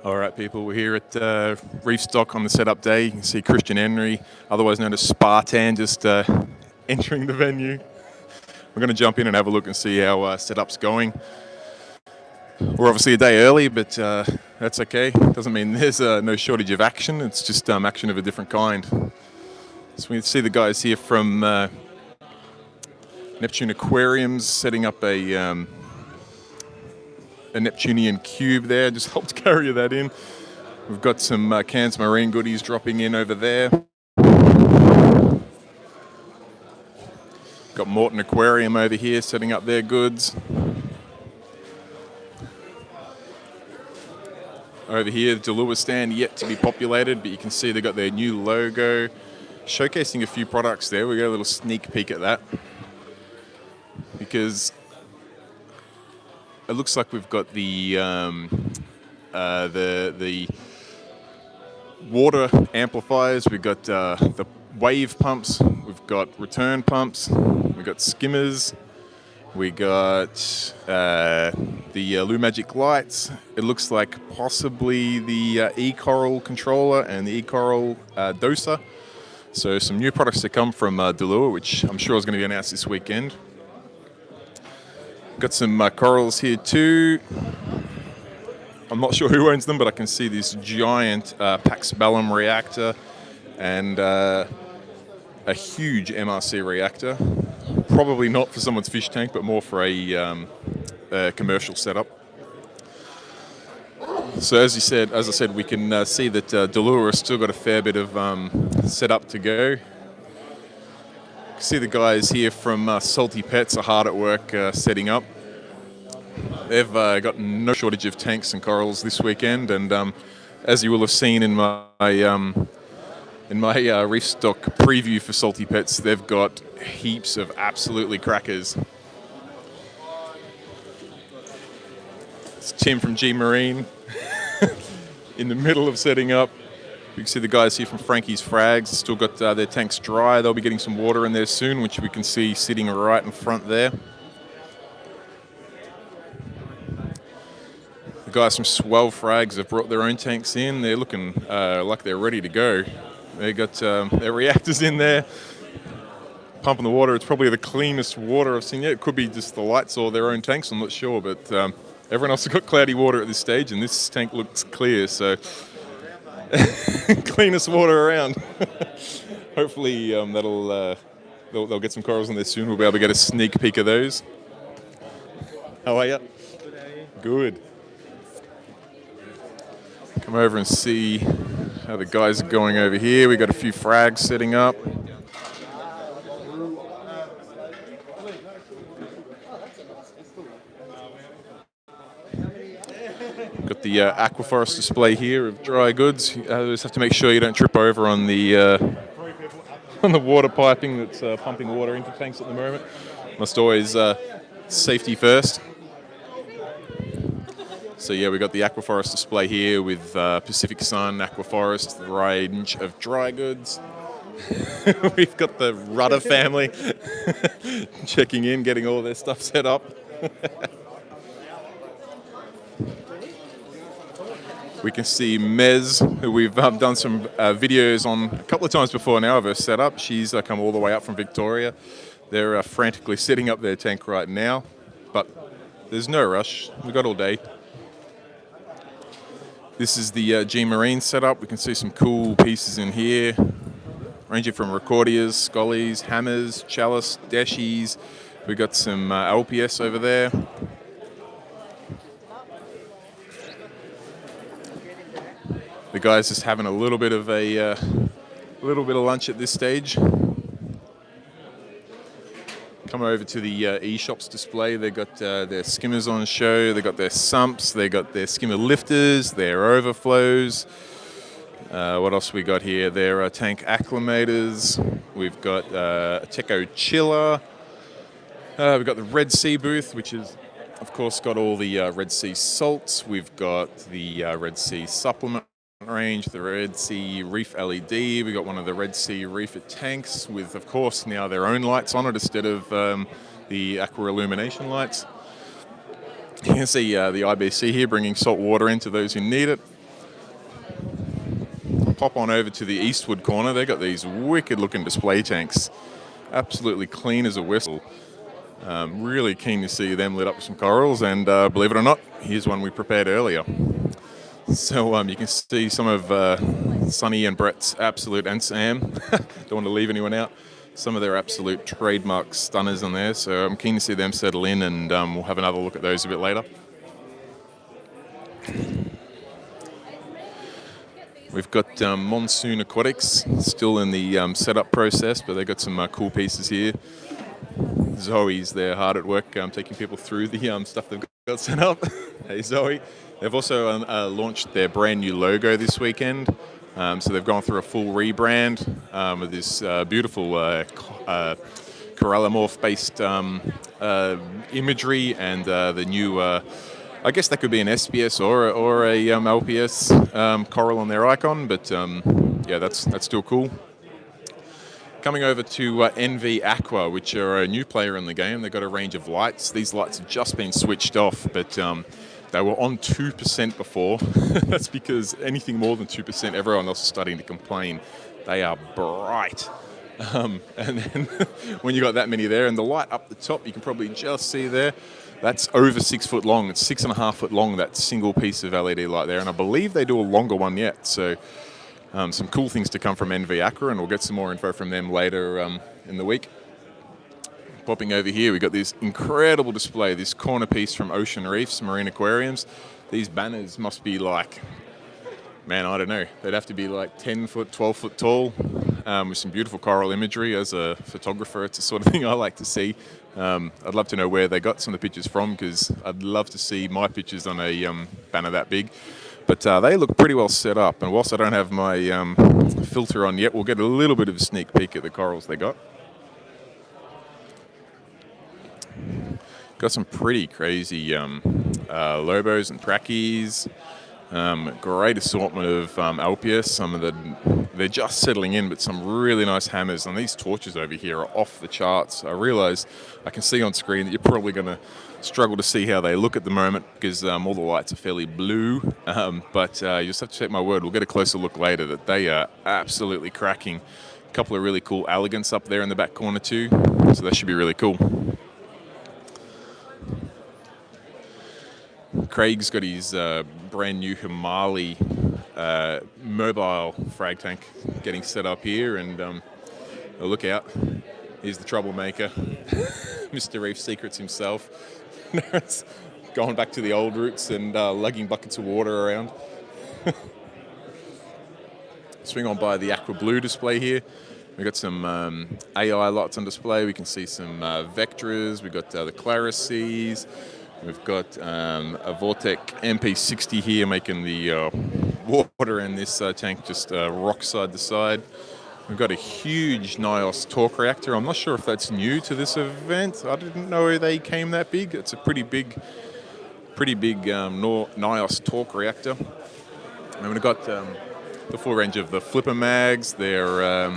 All right, people, we're here at Reefstock on the setup day. You can see Christian Henry, otherwise known as Spartan, just entering the venue. We're going to jump in and have a look and see how setup's going. We're obviously a day early, but that's okay. Doesn't mean there's no shortage of action. It's just action of a different kind. So we see the guys here from Neptune Aquariums setting up a Neptunian cube there, just helped carry that in. We've got some Cairns Marine goodies dropping in over there. Got Morton Aquarium over here setting up their goods. Over here, the lure stand yet to be populated, but you can see they've got their new logo, showcasing a few products there. We got a little sneak peek at that, because it looks like we've got the water amplifiers. We've got the wave pumps. We've got return pumps. We've got skimmers. We got the Lumagic lights. It looks like possibly the e-coral controller and the e-coral doser. So some new products to come from Delure, which I'm sure is going to be announced this weekend. Got some corals here too. I'm not sure who owns them, but I can see this giant Pax Bellum reactor and a huge MRC reactor. Probably not for someone's fish tank, but more for a commercial setup. So as I said, we can see that Delure has still got a fair bit of setup to go. See the guys here from Salty Pets are hard at work setting up. They've got no shortage of tanks and corals this weekend, and as you will have seen in my Reefstock preview for Salty Pets, they've got heaps of absolutely crackers. It's Tim from G Marine in the middle of setting up. You can see the guys here from Frankie's Frags still got their tanks dry. They'll be getting some water in there soon, which we can see sitting right in front there. The guys from Swell Frags have brought their own tanks in. They're looking like they're ready to go. They got their reactors in there, pumping the water. It's probably the cleanest water I've seen yet. It could be just the lights or their own tanks, I'm not sure, but everyone else has got cloudy water at this stage, and this tank looks clear, so cleanest water around. Hopefully they'll get some corals in there soon. We'll be able to get a sneak peek of those. How are you? Good. Come over and see how the guys are going over here. We've got a few frags setting up. Got the Aqua Forest display here of dry goods. You just have to make sure you don't trip over on the water piping that's pumping water into tanks at the moment. Must always safety first. So yeah, we've got the Aqua Forest display here with Pacific Sun, Aqua Forest, the range of dry goods. We've got the Rudder family checking in, getting all their stuff set up. We can see Mez, who we've done some videos on a couple of times before now of her setup. She's come all the way up from Victoria. They're frantically setting up their tank right now, but there's no rush. We've got all day. This is the G Marine setup. We can see some cool pieces in here, ranging from recordias, scollies, hammers, chalice, dashies. We've got some LPS over there. The guys just having a little bit of lunch at this stage. Come over to the eShops display. They've got their skimmers on show. They've got their sumps. They've got their skimmer lifters, their overflows. What else we got here? Their tank acclimators. We've got a Teco chiller. We've got the Red Sea booth, which is, of course, got all the Red Sea salts. We've got the Red Sea supplement range, the Red Sea Reef LED. We got one of the Red Sea Reefer tanks with, of course, now their own lights on it instead of the Aqua illumination lights. You can see the IBC here bringing salt water in to those who need it. pop on over to the eastward corner. They got these wicked looking display tanks, absolutely clean as a whistle. Really keen to see them lit up with some corals, and believe it or not, here's one we prepared earlier. So you can see some of Sonny and Brett's absolute, and Sam, don't want to leave anyone out, some of their absolute trademark stunners on there. So I'm keen to see them settle in, and we'll have another look at those a bit later. We've got Monsoon Aquatics still in the setup process, but they've got some cool pieces here. Zoe's there hard at work taking people through the stuff they've got set up. Hey Zoe. They've also launched their brand new logo this weekend. So they've gone through a full rebrand with this beautiful corallimorph based imagery, and the new, I guess that could be an SPS or a LPS coral on their icon, but yeah, that's still cool. Coming over to NV Aqua, which are a new player in the game. They've got a range of lights. These lights have just been switched off, but they were on 2% before. That's because anything more than 2%, everyone else is starting to complain. They are bright. And then when you got that many there, and the light up the top, you can probably just see there, that's over 6 foot long. It's 6.5 foot long, that single piece of LED light there. And I believe they do a longer one yet. So some cool things to come from NV Aqua, and we'll get some more info from them later in the week. Popping over here, we've got this incredible display, this corner piece from Ocean Reefs Marine Aquariums. These banners must be like, man, I don't know, they'd have to be like 10 foot, 12 foot tall, with some beautiful coral imagery. As a photographer, it's the sort of thing I like to see. I'd love to know where they got some of the pictures from, because I'd love to see my pictures on a banner that big. But they look pretty well set up, and whilst I don't have my filter on yet, we'll get a little bit of a sneak peek at the corals they got. Got some pretty crazy lobos and trackies. Great assortment of LPS. Some of they're just settling in, but some really nice hammers. And these torches over here are off the charts. I realise I can see on screen that you're probably going to struggle to see how they look at the moment, because all the lights are fairly blue. But you just have to take my word. We'll get a closer look later that they are absolutely cracking. A couple of really cool elegants up there in the back corner too. So that should be really cool. Craig's got his brand new Himali mobile frag tank getting set up here, and look out, here's the troublemaker, Mr. Reef Secrets himself. Going back to the old roots and lugging buckets of water around. Swing on by the Aqua Blue display here. We've got some AI lights on display. We can see some Vectras. We've got the Clarices. We've got a Vortec MP60 here making the water in this tank just rock side to side. We've got a huge NIOS torque reactor. I'm not sure if that's new to this event. I didn't know they came that big. It's a pretty big NIOS torque reactor. And we've got the full range of the flipper mags, their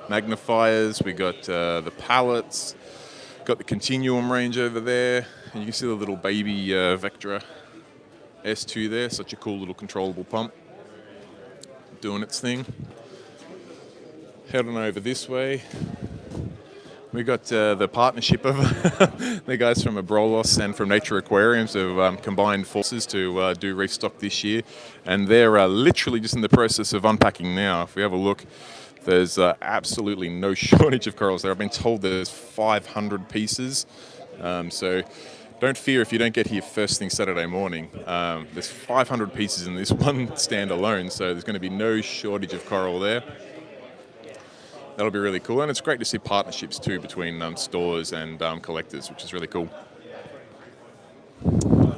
magnifiers. We got the pallets. Got the Continuum range over there. And you can see the little baby Vectra S2 there. Such a cool little controllable pump doing its thing. Head on over this way. We got the partnership of the guys from Abrolos and from Nature Aquariums have combined forces to do Reefstock this year, and they're literally just in the process of unpacking now. If we have a look, there's absolutely no shortage of corals there. I've been told there's 500 pieces, so don't fear if you don't get here first thing Saturday morning. There's 500 pieces in this one stand alone, so there's going to be no shortage of coral there. That'll be really cool, and it's great to see partnerships too between stores and collectors, which is really cool.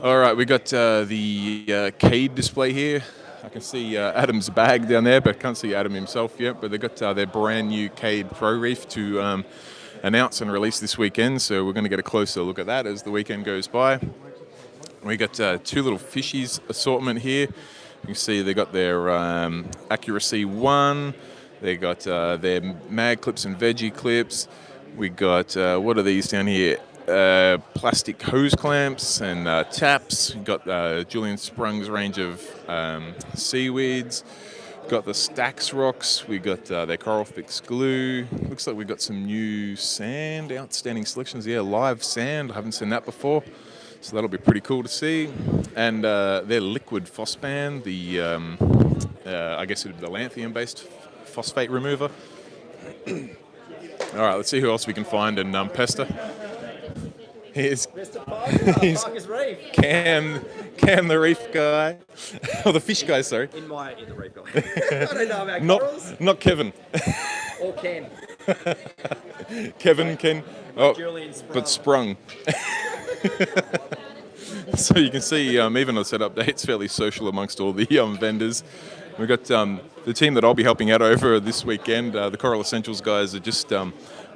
All right, we got the Cade display here. I can see Adam's bag down there, but I can't see Adam himself yet. But they've got their brand new Cade Pro Reef to announce and release this weekend, so we're going to get a closer look at that as the weekend goes by. We got two little fishies assortment here. You can see they got their Accuracy 1. They got their mag clips and veggie clips. We got, what are these down here? Plastic hose clamps and taps. We've got Julian Sprung's range of seaweeds. Got the Stacks rocks. We got their Coral Fix glue. Looks like we got some new sand. Outstanding selections. Yeah, live sand. I haven't seen that before, so that'll be pretty cool to see. And their liquid phospan, I guess it'd be the lanthanum-based phosphate remover. All right, let's see who else we can find in pester. Here's Parker's Reef. Cam the reef guy, or the fish guy. Sorry. In the reef guy. I don't know about corals. Not Kevin. Or Ken. Ken. Oh, Julian Sprung. but Sprung. So you can see, even the setup day, it's fairly social amongst all the vendors. We've got the team that I'll be helping out over this weekend. The Coral Essentials guys are just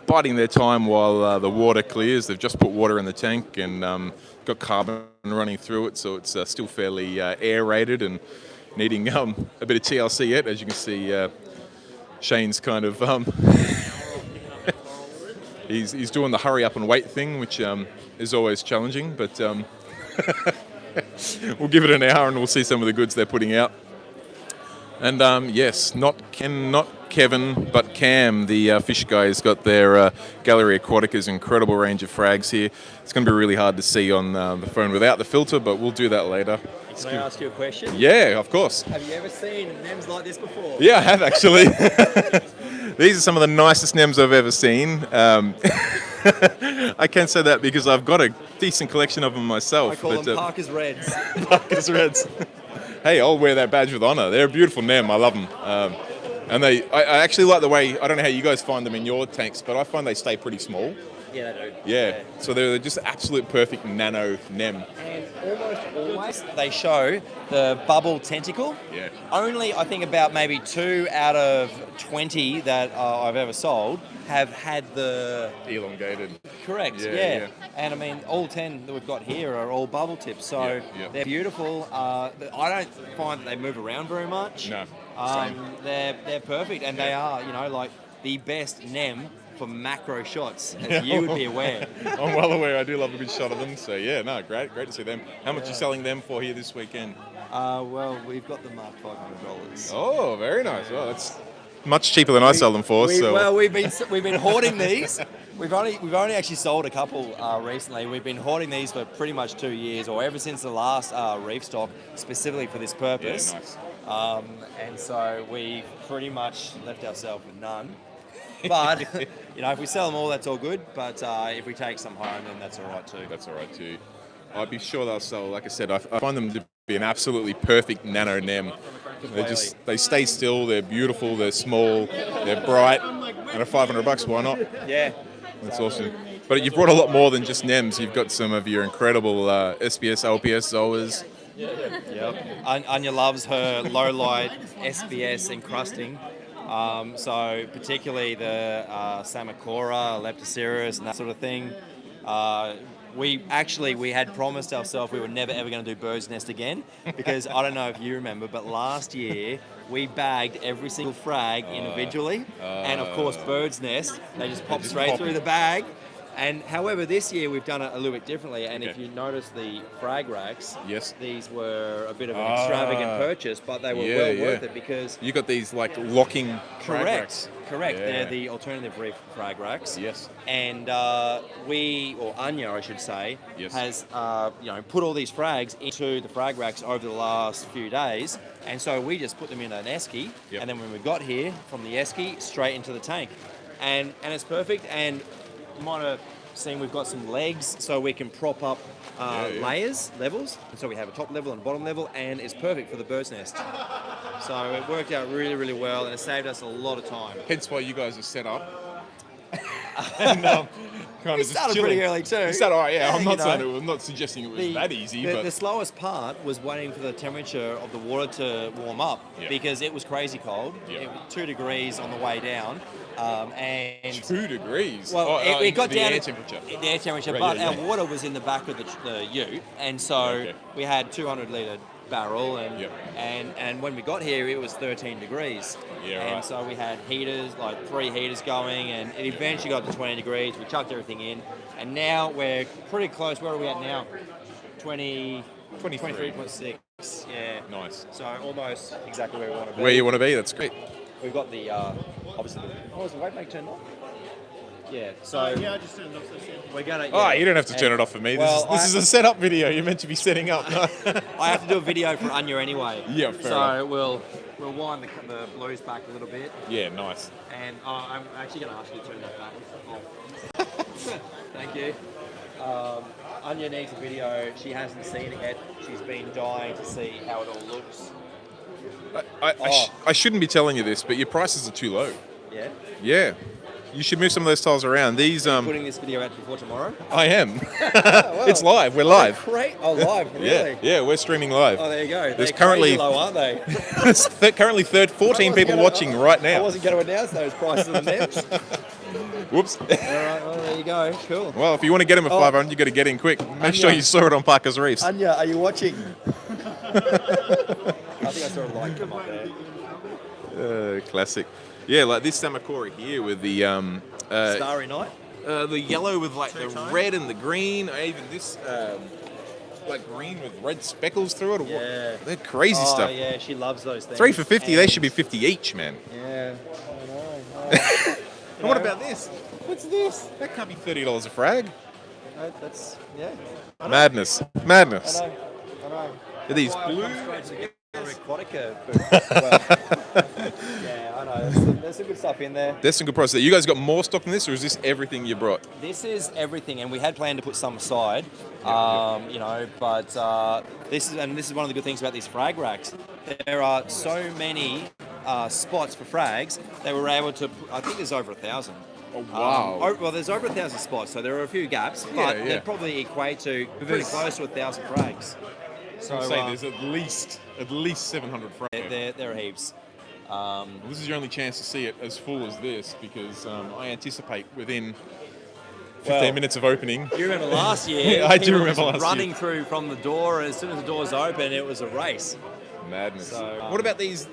biding their time while the water clears. They've just put water in the tank and got carbon running through it, so it's still fairly aerated and needing a bit of TLC yet. As you can see, Shane's kind of he's doing the hurry up and wait thing, which is always challenging, but we'll give it an hour and we'll see some of the goods they're putting out. And yes, not Kevin, but Cam, the fish guy, has got their Gallery Aquatica's incredible range of frags here. It's going to be really hard to see on the phone without the filter, but we'll do that later. Can I ask you a question? Yeah, of course. Have you ever seen NEMs like this before? Yeah, I have actually. These are some of the nicest NEMs I've ever seen. I can say that because I've got a decent collection of them myself. I call them Parker's Reds. Parker's Reds. Hey, I'll wear that badge with honour. They're a beautiful NEM. I love them. And I actually like the way, I don't know how you guys find them in your tanks, but I find they stay pretty small. Yeah, they do. Yeah. So they're just absolute perfect nano NEM. And almost always they show the bubble tentacle. Yeah. Only, I think, about maybe 2 out of 20 that I've ever sold have had the... elongated. Correct, yeah. And I mean, all 10 that we've got here are all bubble tips, so they're beautiful. I don't find that they move around very much. No. They're perfect, and they are, like the best NEM for macro shots, as you would be aware. I'm well aware. I do love a good shot of them. So yeah, no, great to see them. How much are you selling them for here this weekend? Well, we've got them at $500. Oh, very nice. Well, that's much cheaper than I sell them for. Well, we've been hoarding these. We've only actually sold a couple recently. We've been hoarding these for pretty much 2 years, or ever since the last Reefstock, specifically for this purpose. Yeah, nice. And so we pretty much left ourselves with none. But if we sell them all, that's all good. But if we take some home, then that's all right too. That's all right too. I'd be sure they'll sell. Like I said, I find them to be an absolutely perfect nano NEM. They stay still. They're beautiful. They're small. They're bright. And at $500, why not? Yeah, that's awesome. But you've brought a lot more than just NEMs. You've got some of your incredible SBS, LPS, Zoas. Yep. Anya loves her low light SBS encrusting. So particularly the Samacora, Leptocerus, and that sort of thing. We had promised ourselves we were never ever going to do bird's nest again, because I don't know if you remember, but last year we bagged every single frag individually, and of course bird's nest, they just pop straight through the bag. And however, this year we've done it a little bit differently. And if you notice the frag racks, these were a bit of an extravagant purchase, but they were worth it because you got these like locking frag racks. Correct. Yeah. They're the alternative reef frag racks. Yes. And Anya, I should say, has put all these frags into the frag racks over the last few days, and so we just put them in an esky, and then when we got here from the esky straight into the tank, and it's perfect. And you might have seen we've got some legs so we can prop up levels. And so we have a top level and a bottom level, and it's perfect for the bird's nest. So it worked out really, really well, and it saved us a lot of time. Hence why you guys are set up. And, we started pretty early too. I'm not suggesting it was that easy. The slowest part was waiting for the temperature of the water to warm up, because it was crazy cold. It was 2 degrees on the way down. And 2 degrees? Well, it got down air temperature. The air temperature, right, but our water was in the back of the ute, and so we had 200-litre barrel, and when we got here, it was 13 degrees. And so we had heaters, like 3 heaters going, and it eventually got to 20 degrees. We chucked everything in, and now we're pretty close. Where are we at now? 23.6. Yeah. Nice. So almost exactly where we want to be. Where you want to be? That's great. We've got the obviously. Is the weight make turned off? Yeah. So Yeah, I just turned it off. we're gonna. Oh, Yeah. you don't have to turn it off for me. Well, this is a setup video. You're meant to be setting up. No. I have to do a video for Anya anyway. Yeah, fair So enough. we'll wind the blues back a little bit, Yeah, nice. and I'm actually going to ask you to turn that back off. Thank you. Anya needs a video. She hasn't seen it yet. She's been dying to see how it all looks. I shouldn't be telling you this, but your prices are too low. Yeah. Yeah. You should move some of those tiles around. These, Putting this video out before tomorrow. I am. It's live. We're live. Great. Oh, live. Really? Yeah, yeah, we're streaming live. Oh, there you go. There's They're currently crazy low, aren't they? there's currently 14 people watching right I now. wasn't going to announce those prices of the nets. Whoops. All right. Well, there you go. Cool. Well, if you want to get him at Oh. 500, you got to get in quick. Make sure you saw it on Parker's Reefs. Anya, are you watching? I think I saw a light come up there. Classic. Yeah, like this Samakori here with the Starry Night. the yellow with like the red and the green, or even this like green with red speckles through it. Or Yeah. what? They're crazy Oh, stuff. yeah, she loves those things. 3 for 50, they And- should be 50 each, man. Yeah, I know. And what about this? What's this? That can't be $30 a frag. That's, yeah. I know. Madness. I Madness. know. I know. Are these That's why blue? I've come straight to Gallery Aquatica booth. Well, yeah, I know. There's some good stuff in there. There's some good prices there. You guys got more stock than this, or is this everything you brought? This is everything, and we had planned to put some aside, you know, but this is one of the good things about these frag racks. There are so many spots for frags. They were able to. I think there's over 1,000. Oh, wow. Well, there's over 1,000 spots, so there are a few gaps, but Yeah, yeah. they probably equate to pretty there's- close to 1,000 frags. So I'm saying there's at least 700 frags. there are heaps. This is your only chance to see it as full as this, because I anticipate within 15 Well, minutes of opening. You remember last year? I do people remember just last running year. through from the door, and as soon as the doors open, it was a race. Madness. So, what about these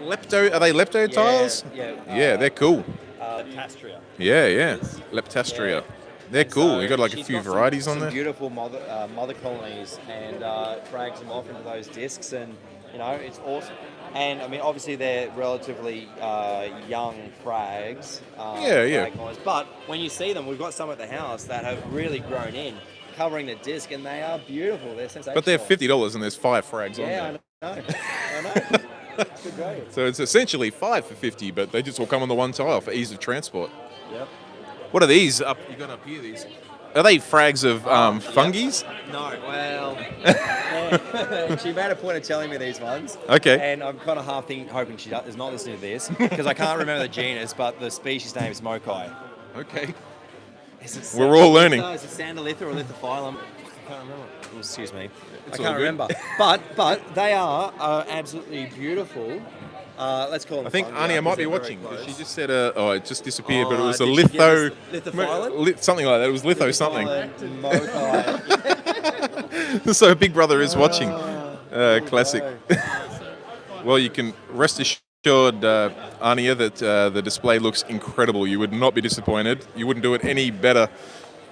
lepto? Are they lepto tiles? Yeah. Yeah, they're cool. Tastria. Yeah, yeah. Leptastria. Yeah. They're cool. So you got like a she's few got varieties some on there. Beautiful mother colonies, and frags them off into those discs, and you know it's awesome. And I mean, obviously they're relatively young frags. Yeah. Frag-wise, but when you see them, we've got some at the house that have really grown in, covering the disc, and they are beautiful. They're sensational. But they're $50 and there's 5 frags on Yeah, there. I know. I know. Good going. So it's essentially 5 for 50, but they just all come on the one tile for ease of transport. Yep. What are these? You got up here? These are they frags of fungies? No, well, yeah. She made a point of telling me these ones. Okay. And I'm kind of hoping she is not listening to this, because I can't remember the genus, but the species name is Mokai. Okay. Is it We're all learning. Is it Sandalitha or Lithophyllum? I can't remember. Oh, excuse me. It's I all can't good. remember. But they are absolutely beautiful. Let's call them. I think fungi, Ania might because be they're watching. very She close. just said, oh, it just disappeared, but it Oh, was a did she give us litho, Lithophyllum? something like that. It was litho something. Mokai. So Big Brother is watching. Classic. go. Well, you can rest assured, Ania, that the display looks incredible. You would not be disappointed. You wouldn't do it any better,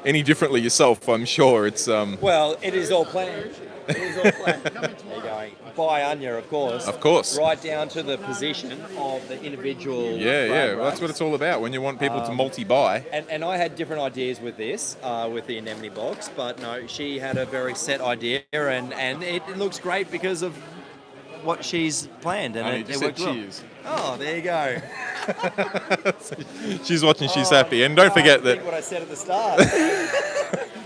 any differently yourself, I'm sure. It's Well, it is all planned. It is all planned. There you go. By Anya, of course. Of course. Right down to the position of the individual. yeah. frag Well, that's what racks. it's all about. When you want people to multi-buy. And I had different ideas with this, with the anemone box, but no, she had a very set idea, and it looks great because of what she's planned, and Ania it just said worked well. cheers. Oh, there you go. She's watching. She's happy, and don't forget Think that what I said at the start.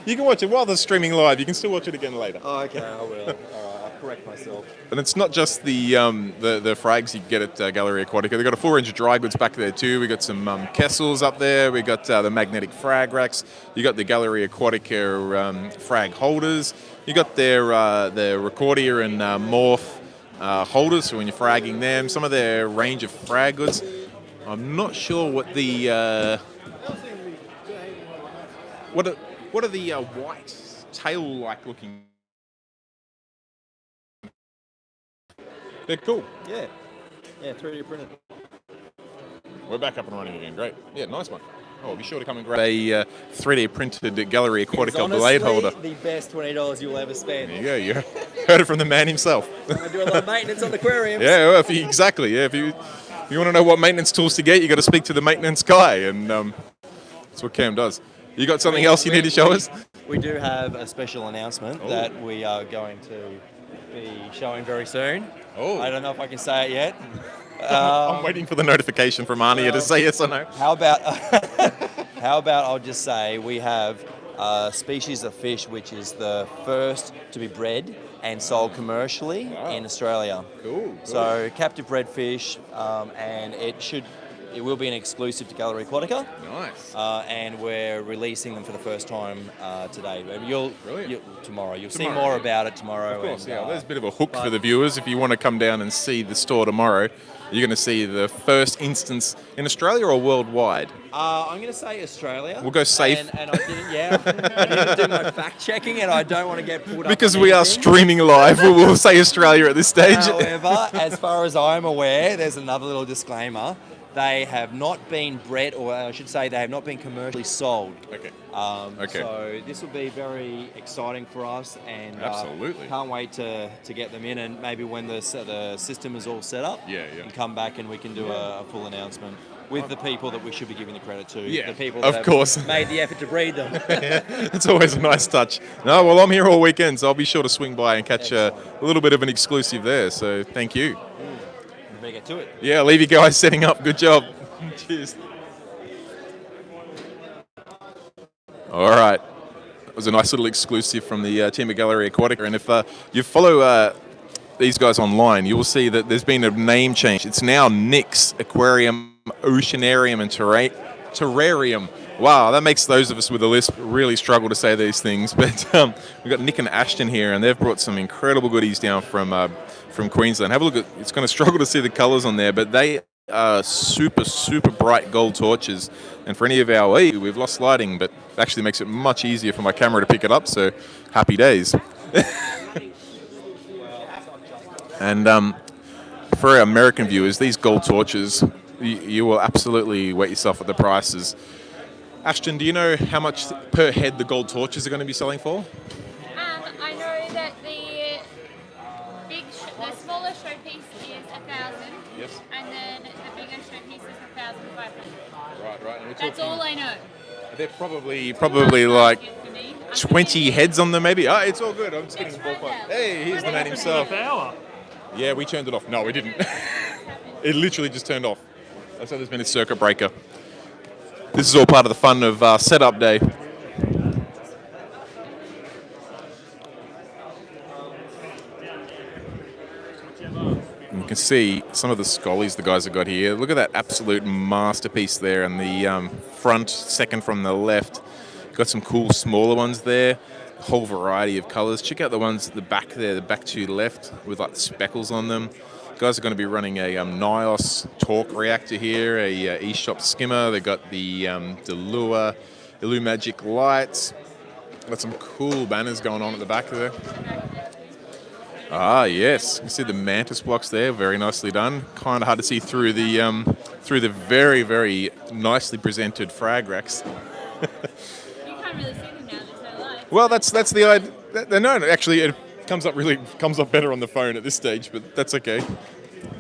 you can watch it while they're streaming live. You can still watch it again later. Oh, okay, I will. All right, I'll correct myself. And it's not just the frags you get at Gallery Aquatica. They've got a full range of dry goods back there too. We got some Kessels up there. We got the magnetic frag racks. You got the Gallery Aquatica frag holders. You got their Recordia and Morph holders for when you're fragging them. Some of their range of frag goods. I'm not sure what the what are the white tail-like looking. They're cool. Yeah. Yeah, 3D printed. We're back up and running again. Great. Yeah, nice one. Oh, be sure to come and grab a 3D printed Gallery It's Aquatica honestly blade holder. the best $20 you'll ever spend. There you go. Heard it from the man himself. I do a lot of maintenance on the aquariums. Yeah, well, exactly. Yeah, if you want to know what maintenance tools to get, you got to speak to the maintenance guy, and that's what Cam does. You got something else you need to show us? We do have a special announcement that we are going to be showing very soon. Oh. I don't know if I can say it yet. I'm waiting for the notification from Ania to say yes or no. How about I'll just say we have a species of fish which is the first to be bred and sold commercially in Australia. Cool. So captive bred fish, and it will be an exclusive to Gallery Aquatica. Nice. And we're releasing them for the first time today. Tomorrow. You'll see Tomorrow, more yeah. about it tomorrow. Of course, and, yeah. There's a bit of a hook for the viewers. If you want to come down and see the store tomorrow, you're going to see the first instance in Australia or worldwide? I'm going to say Australia. We'll go safe. And I didn't do my fact checking, and I don't want to get pulled up. Because on we are anything. streaming live, we'll say Australia at this stage. However, as far as I'm aware, there's another little disclaimer. They have not been bred, or I should say they have not been commercially sold. Okay. Okay. So this will be very exciting for us, and Absolutely. Can't wait to get them in, and maybe when the system is all set up, and come back and we can do a full announcement with the people that we should be giving the credit to. Yeah, the people of that course. have made the effort to breed them. It's always a nice touch. No, well, I'm here all weekend, so I'll be sure to swing by and catch a little bit of an exclusive there. So thank you. We better get to it. Yeah, leave you guys setting up. Good job. Cheers. All right. That was a nice little exclusive from the team at Gallery Aquatica. And if you follow these guys online, you will see that there's been a name change. It's now Nick's Aquarium, Oceanarium, and Terrarium. Wow, that makes those of us with a lisp really struggle to say these things. But we've got Nick and Ashton here, and they've brought some incredible goodies down from Queensland. Have a look at. It's going to struggle to see the colours on there, but they are super, super bright gold torches. And for any of our, we've lost lighting, but it actually makes it much easier for my camera to pick it up. So happy days. And for our American viewers, these gold torches, you will absolutely wet yourself at the prices. Ashton, do you know how much per head the gold torches are going to be selling for? I know that the smaller showpiece is 1,000. Yes. And then the bigger showpiece is 1,500. Right. And That's all I know. They're probably like 20 heads on them, maybe. It's all good. I'm just getting the ballpark. Hey, here's the man himself. Yeah, we turned it off. No, we didn't. It literally just turned off. That's how there's been a circuit breaker. This is all part of the fun of setup day. And you can see some of the scollies the guys have got here. Look at that absolute masterpiece there in the front, second from the left. Got some cool smaller ones there. A whole variety of colours. Check out the ones at the back there, the back to left with like the speckles on them. Guys are going to be running a Nios torque reactor here, a E-Shop skimmer. They've got the Illumagic lights. Got some cool banners going on at the back there. Ah, yes. You can see the mantis blocks there, very nicely done. Kind of hard to see through the very, very nicely presented frag racks. You can't really see them now, there's no light. Well, that's the idea. No, actually, it comes up better on the phone at this stage, but that's okay.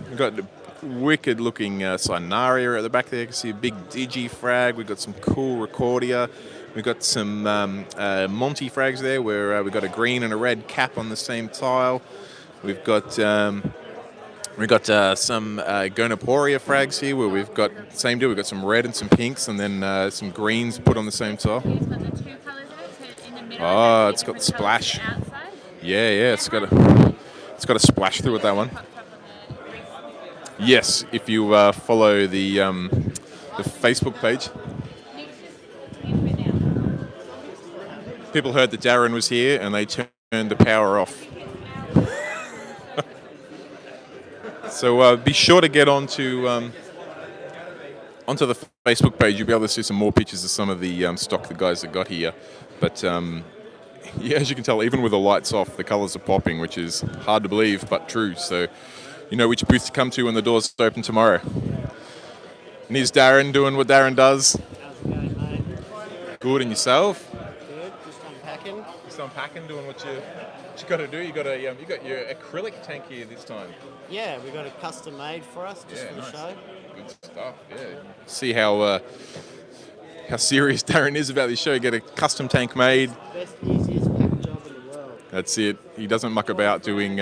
We've got the wicked looking Sinaria at the back there. You can see a big Digi frag. We've got some cool Recordia. We've got some Monty frags there where we've got a green and a red cap on the same tile. We've got some Gonoporia frags here where we've got same deal. We've got some red and some pinks, and then some greens put on the same tile. It's got the two colours in it, so in the middle. Oh, it's got the splash. Outside. Yeah, it's got a splash through with that one. Yes, if you follow the Facebook page. People heard that Darren was here and they turned the power off. So be sure to get onto the Facebook page. You'll be able to see some more pictures of some of the stock the guys have got here. But yeah, as you can tell, even with the lights off, the colours are popping, which is hard to believe, but true. So you know which booth to come to when the doors open tomorrow. And here's Darren doing what Darren does. How's it going, mate? Good, and yourself? Good, just unpacking. Just unpacking, doing what you... What you got to do? You got you got your acrylic tank here this time. Yeah, we got a custom made for us just for the show. Good stuff. Yeah. See how serious Darren is about this show. Get a custom tank made. Best, easiest pack job in the world. That's it. He doesn't muck about doing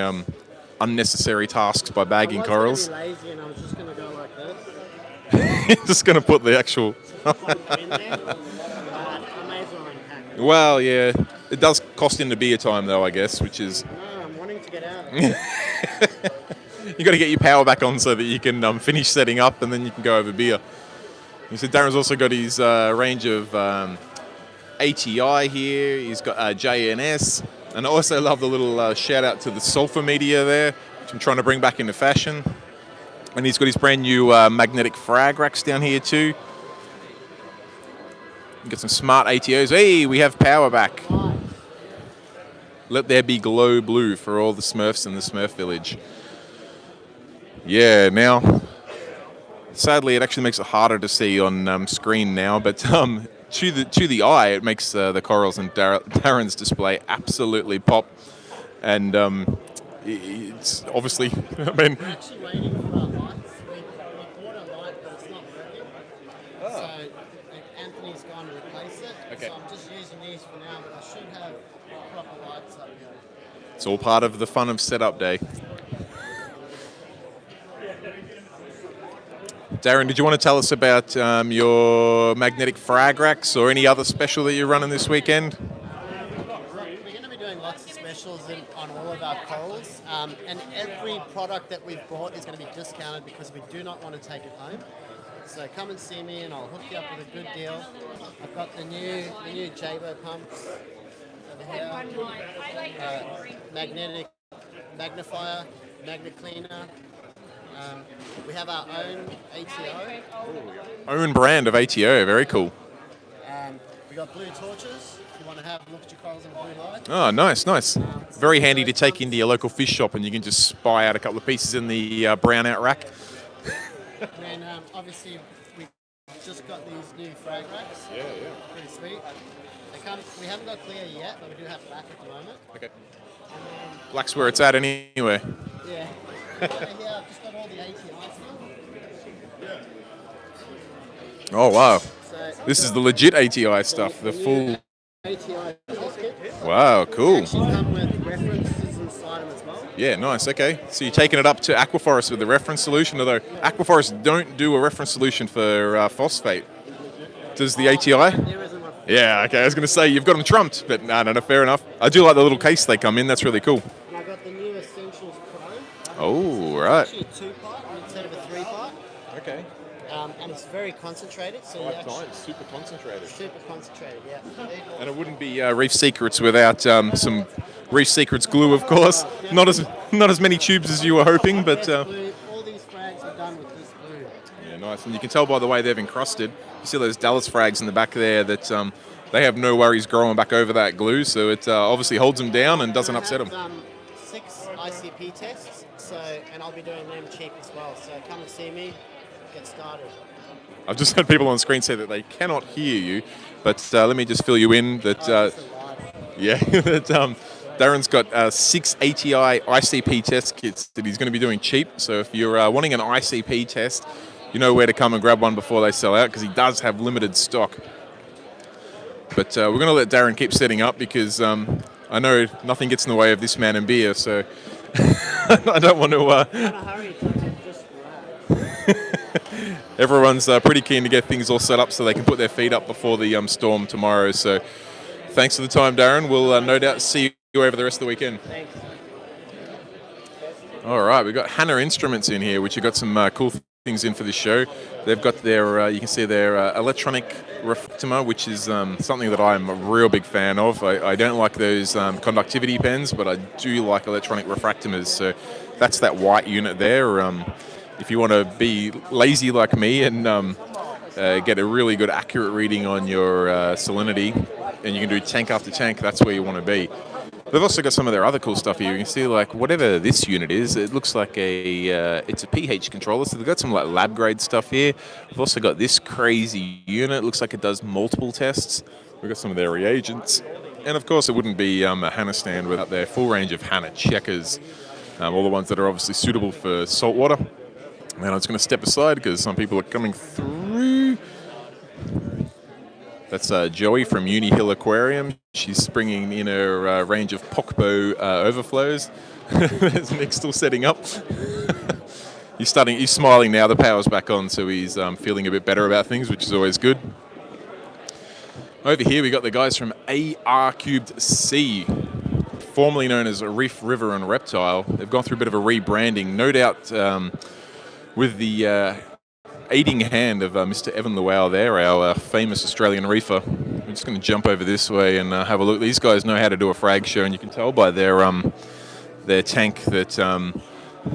unnecessary tasks by bagging corals. I was going to be lazy and I was just going to go like this. He's just going to put the actual. In there. Amazon pack. Well, yeah, it does cost in the beer time though, I guess, which is. No, I'm wanting to get out of it. You got to get your power back on so that you can finish setting up, and then you can go over beer. You see, Darren's also got his range of ATI here. He's got JNS, and I also love the little shout out to the sulfur media there, which I'm trying to bring back into fashion. And he's got his brand new magnetic frag racks down here too. You got some smart ATOs. Hey, we have power back. Let there be glow blue for all the Smurfs in the Smurf village. Yeah, now, sadly, it actually makes it harder to see on screen now, but to the eye, it makes the corals in Darren's display absolutely pop. And it's obviously, I mean... We're actually waiting for our lights. We bought a light, but it's not working. So Anthony's gone to replace it. Okay. So I'm just using these for now, but I should have proper lights up here. It's all part of the fun of setup day. Darren, did you want to tell us about your magnetic frag racks or any other special that you're running this weekend? We're going to be doing lots of specials on all of our corals, and every product that we've bought is going to be discounted because we do not want to take it home. So come and see me, and I'll hook you up with a good deal. I've got the new Jabo pumps over here, magnetic magnifier, magnet cleaner. We have our own ATO. Own brand of ATO, very cool. We got blue torches. If you want to have a look at your corals in a blue light. Oh, nice, nice. Very handy to take into your local fish shop, and you can just spy out a couple of pieces in the brown out rack. And then obviously we just got these new frag racks. Yeah. Pretty sweet. We haven't got clear yet, but we do have black at the moment. Okay. Black's where it's at anyway. Yeah. Over here, I've just got all the ATI stuff. Oh, wow. So This is the legit ATI stuff, the full... ATI test kit. Wow, cool. Actually come with references inside them as well. Yeah, nice, okay. So you're taking it up to Aquaforest with the reference solution, although Aquaforest don't do a reference solution for phosphate. Does the ATI? There isn't one. Yeah, okay, I was going to say, you've got them trumped, but no, fair enough. I do like the little case they come in, that's really cool. And I got the new Essentials Pro. Oh, right. It's actually a 2-part instead of a 3-part. Okay. And it's very concentrated. So you actually, super concentrated. super concentrated, yeah. And it wouldn't be Reef Secrets without some Reef Secrets glue, of course. Not as many tubes as you were hoping, but... Glue, all these frags are done with this glue. Yeah, nice. And you can tell by the way they've encrusted. You see those Dallas frags in the back there that they have no worries growing back over that glue, so it obviously holds them down and doesn't upset them. 6 ICP tests, and I'll be doing them cheap as well. So come and see me, get started. I've just had people on screen say that they cannot hear you, but let me just fill you in that that Darren's got 6 ATI ICP test kits that he's going to be doing cheap. So if you're wanting an ICP test, you know where to come and grab one before they sell out, because he does have limited stock. But we're going to let Darren keep setting up because I know nothing gets in the way of this man and beer, so I don't want to... Everyone's pretty keen to get things all set up so they can put their feet up before the storm tomorrow. So thanks for the time, Darren. We'll no doubt see you over the rest of the weekend. Thanks. All right, we've got Hanna Instruments in here, which have got some cool things in for this show. They've got their, you can see their electronic refractometer, which is something that I'm a real big fan of. I don't like those conductivity pens, but I do like electronic refractometers. So that's that white unit there. If you want to be lazy like me and get a really good accurate reading on your salinity, and you can do tank after tank, that's where you want to be. They've also got some of their other cool stuff here. You can see, like, whatever this unit is, it looks like it's a pH controller. So they've got some like lab grade stuff here. We've also got this crazy unit. It looks like it does multiple tests. We've got some of their reagents. And of course, it wouldn't be a Hanna stand without their full range of Hanna checkers, all the ones that are obviously suitable for saltwater. And I'm just going to step aside because some people are coming through. That's Joey from Uni Hill Aquarium. She's bringing in her range of Pokbo overflows. There's Nick still setting up. He's smiling now. The power's back on, so he's feeling a bit better about things, which is always good. Over here, we got the guys from AR3C, formerly known as Reef, River and Reptile. They've gone through a bit of a rebranding, no doubt with the aiding hand of Mr. Evan Luau there, our famous Australian reefer. I'm just going to jump over this way and have a look. These guys know how to do a frag show, and you can tell by their tank that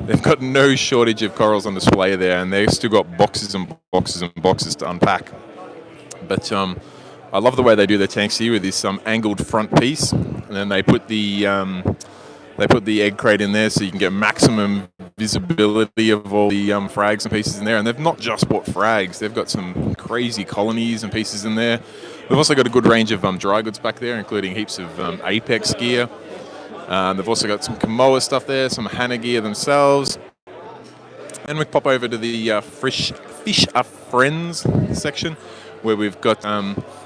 they've got no shortage of corals on display there, and they've still got boxes and boxes and boxes to unpack. But I love the way they do their tanks here with this angled front piece, and then they put the egg crate in there so you can get maximum visibility of all the frags and pieces in there. And they've not just bought frags; they've got some crazy colonies and pieces in there. They've also got a good range of dry goods back there, including heaps of Apex gear. They've also got some Kamoa stuff there, some Hanna gear themselves. And we pop over to the Fish Are Friends section, where we've got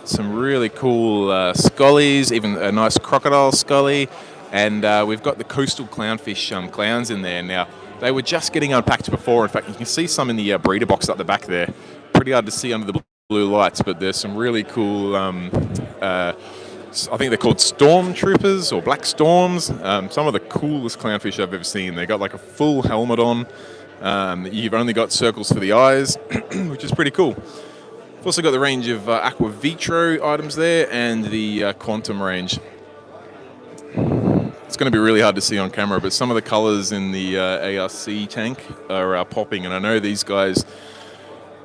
some really cool scullies, even a nice crocodile scully, and we've got the coastal clownfish clowns in there. Now, they were just getting unpacked before. In fact, you can see some in the breeder box at the back there. Pretty hard to see under the blue lights, but there's some really cool, I think they're called stormtroopers or black storms. Some of the coolest clownfish I've ever seen. They got like a full helmet on. You've only got circles for the eyes, which is pretty cool. We've also got the range of Aqua Vitro items there and the Quantum range. It's going to be really hard to see on camera, but some of the colours in the ARC tank are popping, and I know these guys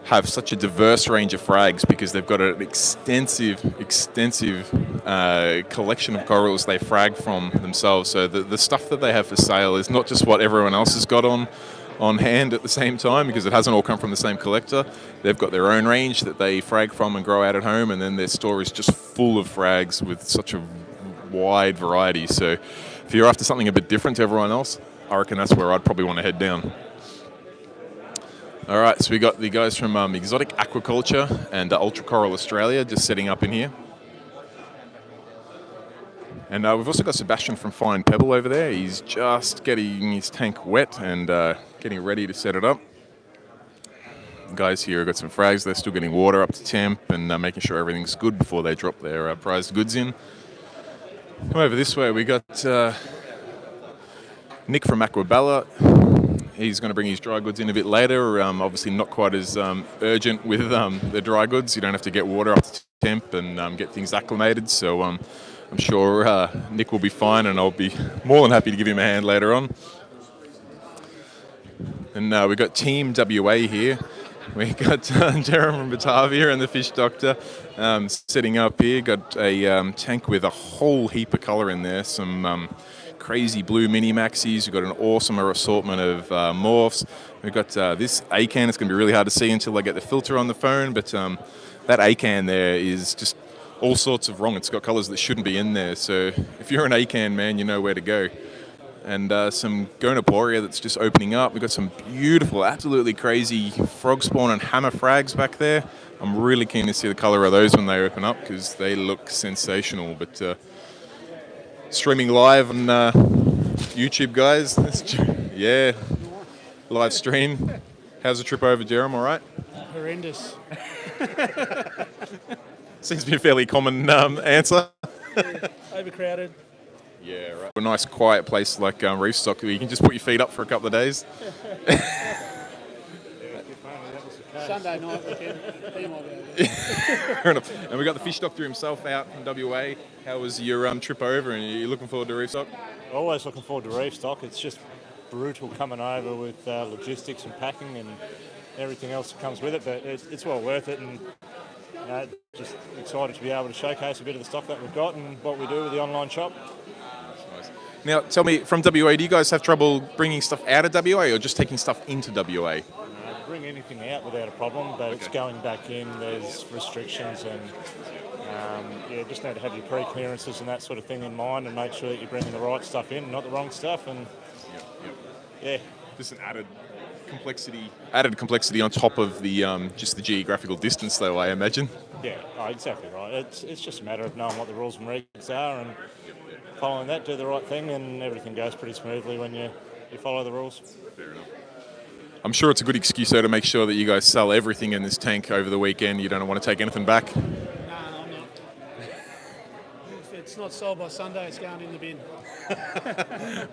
have such a diverse range of frags because they've got an extensive collection of corals they frag from themselves. So the stuff that they have for sale is not just what everyone else has got on hand at the same time, because it hasn't all come from the same collector. They've got their own range that they frag from and grow out at home, and then their store is just full of frags with such a wide variety. So if you're after something a bit different to everyone else, I reckon that's where I'd probably want to head down. All right, so we got the guys from Exotic Aquaculture and Ultra Coral Australia just setting up in here. And we've also got Sebastian from Fine Pebble over there. He's just getting his tank wet and getting ready to set it up. Guys here have got some frags. They're still getting water up to temp and making sure everything's good before they drop their prized goods in. Come over this way. We got Nick from Aquabella. He's going to bring his dry goods in a bit later. Obviously not quite as urgent with the dry goods. You don't have to get water up to temp and get things acclimated. So I'm sure Nick will be fine, and I'll be more than happy to give him a hand later on. And we've got Team WA here. We got Jeremy from Batavia and the Fish Doctor setting up here. Got a tank with a whole heap of colour in there. Some crazy blue mini maxis. We've got an awesome assortment of morphs. We've got this A-can. It's going to be really hard to see until I get the filter on the phone, but that A-can there is just all sorts of wrong. It's got colours that shouldn't be in there. So if you're an A-can man, you know where to go. And some Gonoporia that's just opening up. We've got some beautiful, absolutely crazy frog spawn and hammer frags back there. I'm really keen to see the colour of those when they open up because they look sensational. But streaming live on YouTube, guys. Yeah, live stream. How's the trip over, Jerem? All right? Horrendous. Seems to be a fairly common answer. Overcrowded. Yeah, right. A nice quiet place like Reefstock where you can just put your feet up for a couple of days. Sunday night weekend. Fair enough. And we got the Fish Doctor himself out from WA. How was your trip over, and are you looking forward to Reefstock? Always looking forward to Reefstock. It's just brutal coming over with logistics and packing and everything else that comes with it, but it's well worth it, and just excited to be able to showcase a bit of the stock that we've got and what we do with the online shop. Nice. Now, tell me, from WA, do you guys have trouble bringing stuff out of WA or just taking stuff into WA? Bring anything out without a problem, but it's going back in. There's restrictions, and Just need to have your pre-clearances and that sort of thing in mind, and make sure that you're bringing the right stuff in, not the wrong stuff. And just an added complexity on top of the just the geographical distance, though, I imagine. Yeah, exactly right. It's just a matter of knowing what the rules and regs are and following that, do the right thing, and everything goes pretty smoothly when you follow the rules. Fair enough. I'm sure it's a good excuse, though, to make sure that you guys sell everything in this tank over the weekend. You don't want to take anything back. No, I'm not. If it's not sold by Sunday, it's going in the bin.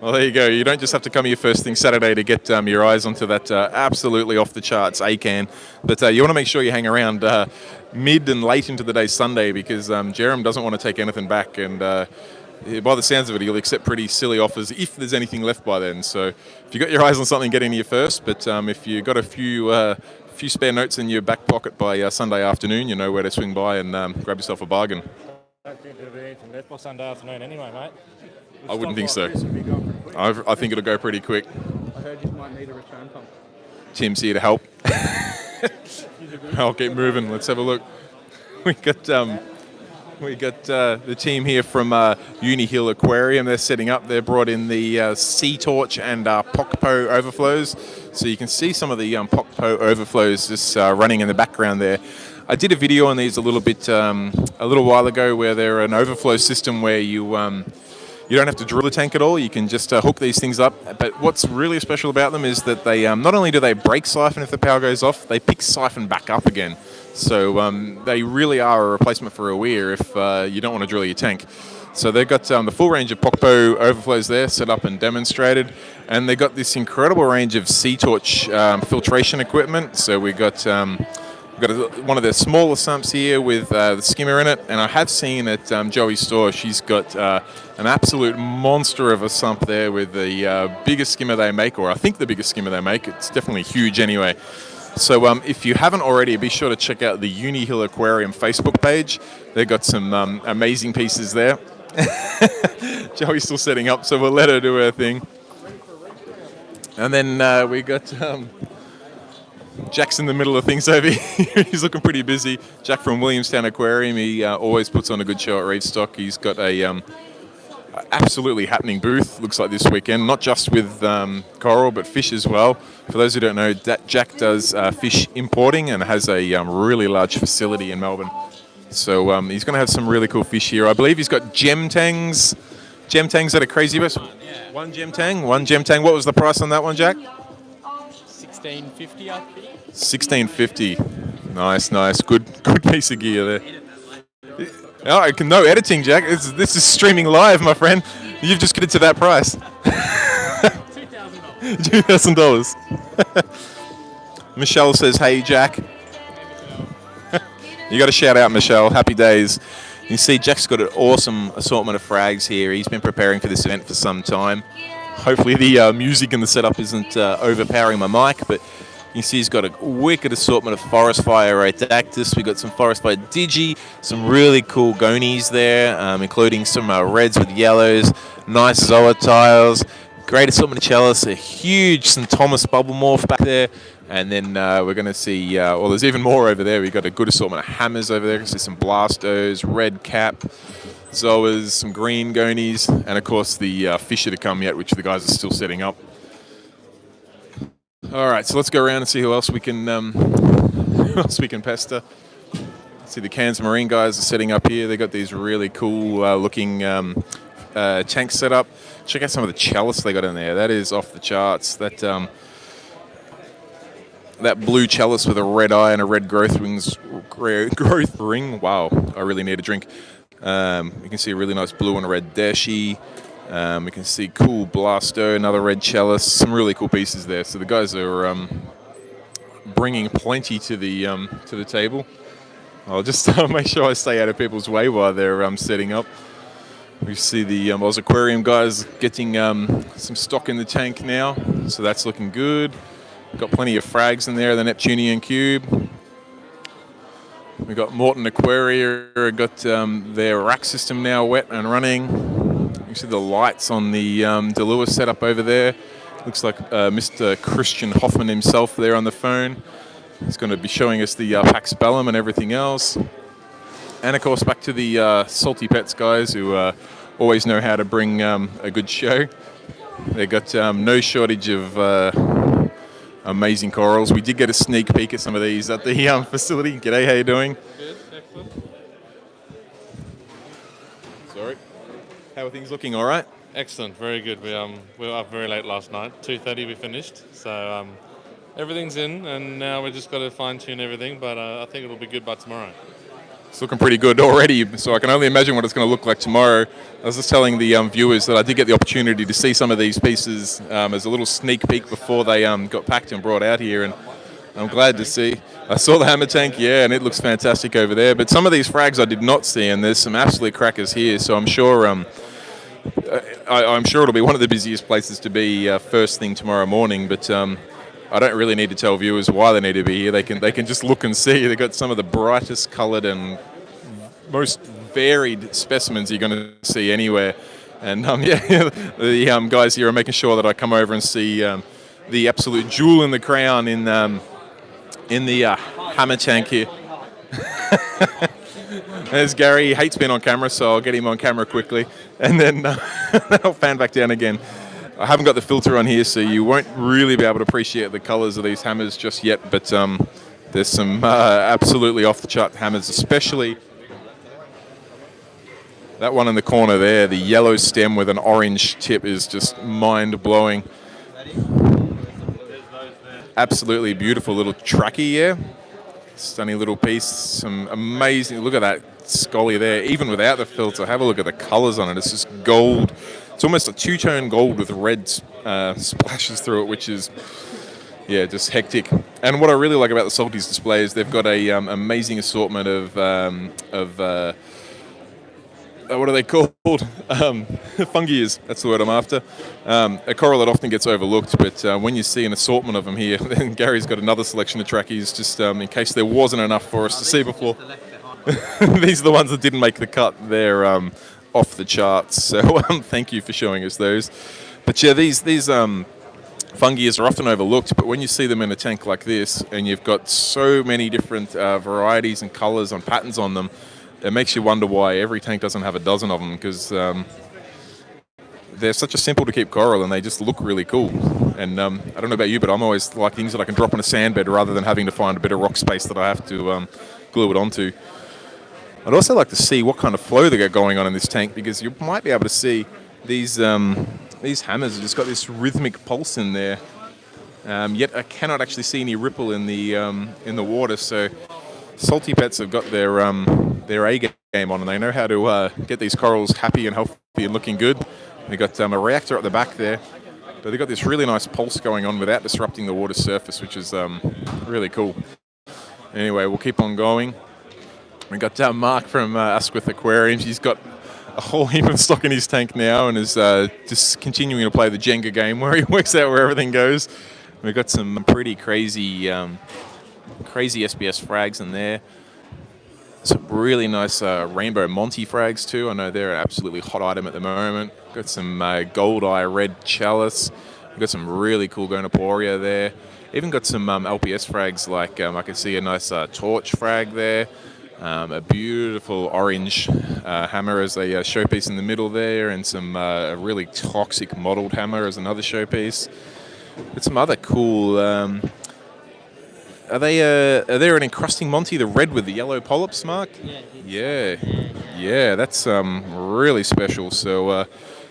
Well, there you go. You don't just have to come here first thing Saturday to get your eyes onto that absolutely off-the-charts A-can. But you want to make sure you hang around mid and late into the day Sunday, because Jerem doesn't want to take anything back. And by the sounds of it, he'll accept pretty silly offers if there's anything left by then. So if you got your eyes on something, get in here first. But if you got a few spare notes in your back pocket by Sunday afternoon, you know where to swing by and grab yourself a bargain. I don't think there'll be anything left by Sunday afternoon anyway, mate. I wouldn't think so. I think it'll go pretty quick. I heard you might need a return pump. Tim's here to help. I'll keep moving. Let's have a look. We got the team here from Uni Hill Aquarium. They're setting up. They've brought in the Sea Torch and Pokpo overflows. So you can see some of the Pokpo overflows just running in the background there. I did a video on these a little while ago, where they're an overflow system where you don't have to drill the tank at all. You can just hook these things up. But what's really special about them is that they not only do they break siphon if the power goes off, they pick siphon back up again. So they really are a replacement for a weir if you don't want to drill your tank. So they've got the full range of Pokpo overflows there set up and demonstrated. And they've got this incredible range of Sea Torch filtration equipment. So we've got one of their smaller sumps here with the skimmer in it, and I have seen at Joey's store, she's got an absolute monster of a sump there with the biggest skimmer they make, or I think the biggest skimmer they make. It's definitely huge anyway. So if you haven't already, be sure to check out the Uni Hill Aquarium Facebook page. They've got some amazing pieces there. Joey's still setting up, so we'll let her do her thing. And then we got... Jack's in the middle of things over here. He's looking pretty busy. Jack from Williamstown Aquarium. He always puts on a good show at Reefstock. He's got a absolutely happening booth, looks like this weekend, not just with coral, but fish as well. For those who don't know, Jack does fish importing and has a really large facility in Melbourne. So he's going to have some really cool fish here. I believe he's got gem tangs. Gem tangs at a crazy best. One gem tang. What was the price on that one, Jack? $16.50, I think. $16.50. Nice. Good piece of gear there. Oh, no editing, Jack. This is streaming live, my friend. You've just committed to that price. $2,000. Michelle says, "Hey, Jack." You got to shout out, Michelle. Happy days. You see, Jack's got an awesome assortment of frags here. He's been preparing for this event for some time. Hopefully the music and the setup isn't overpowering my mic, but you see he's got a wicked assortment of forest fire Rhodactis. We've got some forest fire Digi, some really cool gonies there, including some reds with yellows, nice zoetiles, great assortment of chalice, a huge St. Thomas bubble morph back there, and then we're going to see, there's even more over there. We've got a good assortment of hammers over there. You see some Blastos, red cap, Zoas, some green gonies, and of course the fish to come yet, which the guys are still setting up. All right, so let's go around and see who else we can pester. See, the Cairns Marine guys are setting up here. They got these really cool looking tanks set up. Check out some of the chalice they got in there. That is off the charts. That blue chalice with a red eye and a red growth ring. Wow, I really need a drink. You can see a really nice blue and a red Deshi. We can see cool Blasto, another red chalice, some really cool pieces there. So the guys are bringing plenty to the table. I'll just make sure I stay out of people's way while they're setting up. We see the Oz Aquarium guys getting some stock in the tank now, so that's looking good. Got plenty of frags in there, the Neptunian cube. We got Morton Aquaria, got their rack system now wet and running. You see the lights on the DeLewis setup over there. Looks like Mr. Christian Hoffman himself there on the phone. He's going to be showing us the Pax Bellum and everything else. And of course, back to the Salty Pets guys who always know how to bring a good show. They got no shortage of amazing corals. We did get a sneak peek at some of these at the facility. G'day, how you doing? Good, excellent. Sorry. How are things looking? All right? Excellent, very good. We were up very late last night. 2:30 we finished, so everything's in, and now we just got to fine tune everything. But I think it'll be good by tomorrow. It's looking pretty good already, so I can only imagine what it's going to look like tomorrow. I was just telling the viewers that I did get the opportunity to see some of these pieces as a little sneak peek before they got packed and brought out here, and I'm glad to see. I saw the hammer tank, yeah, and it looks fantastic over there. But some of these frags I did not see, and there's some absolute crackers here. So I'm sure I'm sure it'll be one of the busiest places to be first thing tomorrow morning. But I don't really need to tell viewers why they need to be here. They can just look and see. They've got some of the brightest coloured and most varied specimens you're going to see anywhere. And yeah, the guys here are making sure that I come over and see the absolute jewel in the crown in the hammer tank here. There's Gary. He hates being on camera, so I'll get him on camera quickly. And then I'll fan back down again. I haven't got the filter on here, so you won't really be able to appreciate the colours of these hammers just yet. But there's some absolutely off-the-chart hammers, especially that one in the corner there. The yellow stem with an orange tip is just mind-blowing. Absolutely beautiful little trachea, yeah. Stunning little piece. Some amazing, look at that scully there. Even without the filter, have a look at the colours on it. It's just gold. It's almost a two-tone gold with red splashes through it, which is, yeah, just hectic. And what I really like about the Salties display is they've got a amazing assortment of what are they called? Fungias, that's the word I'm after. A coral that often gets overlooked, but when you see an assortment of them here, then Gary's got another selection of trackies, just in case there wasn't enough for us to see before. These are the ones that didn't make the cut. They're off the charts, so thank you for showing us those. But yeah, these fungias are often overlooked, but when you see them in a tank like this, and you've got so many different varieties and colours and patterns on them, it makes you wonder why every tank doesn't have a dozen of them, because they're such a simple to keep coral and they just look really cool. And I don't know about you, but I'm always like things that I can drop on a sandbed rather than having to find a bit of rock space that I have to glue it onto. I'd also like to see what kind of flow they got going on in this tank, because you might be able to see these hammers have just got this rhythmic pulse in there. Yet I cannot actually see any ripple in the water. So Salty Pets have got their A game on, and they know how to get these corals happy and healthy and looking good. They've got a reactor at the back there, but they've got this really nice pulse going on without disrupting the water surface, which is really cool. Anyway, we'll keep on going. We've got Mark from Asquith Aquariums. He's got a whole heap of stock in his tank now and is just continuing to play the Jenga game where he works out where everything goes. We've got some pretty crazy SBS frags in there. Some really nice rainbow Monty frags too. I know they're an absolutely hot item at the moment. Got some gold eye red chalice. We've got some really cool Gonoporia there. Even got some LPS frags, like I can see a nice torch frag there. A beautiful orange hammer as a showpiece in the middle there, and some a really toxic mottled hammer as another showpiece. But some other cool. Are there an encrusting Monty, the red with the yellow polyps, Mark? Yeah, that's really special. So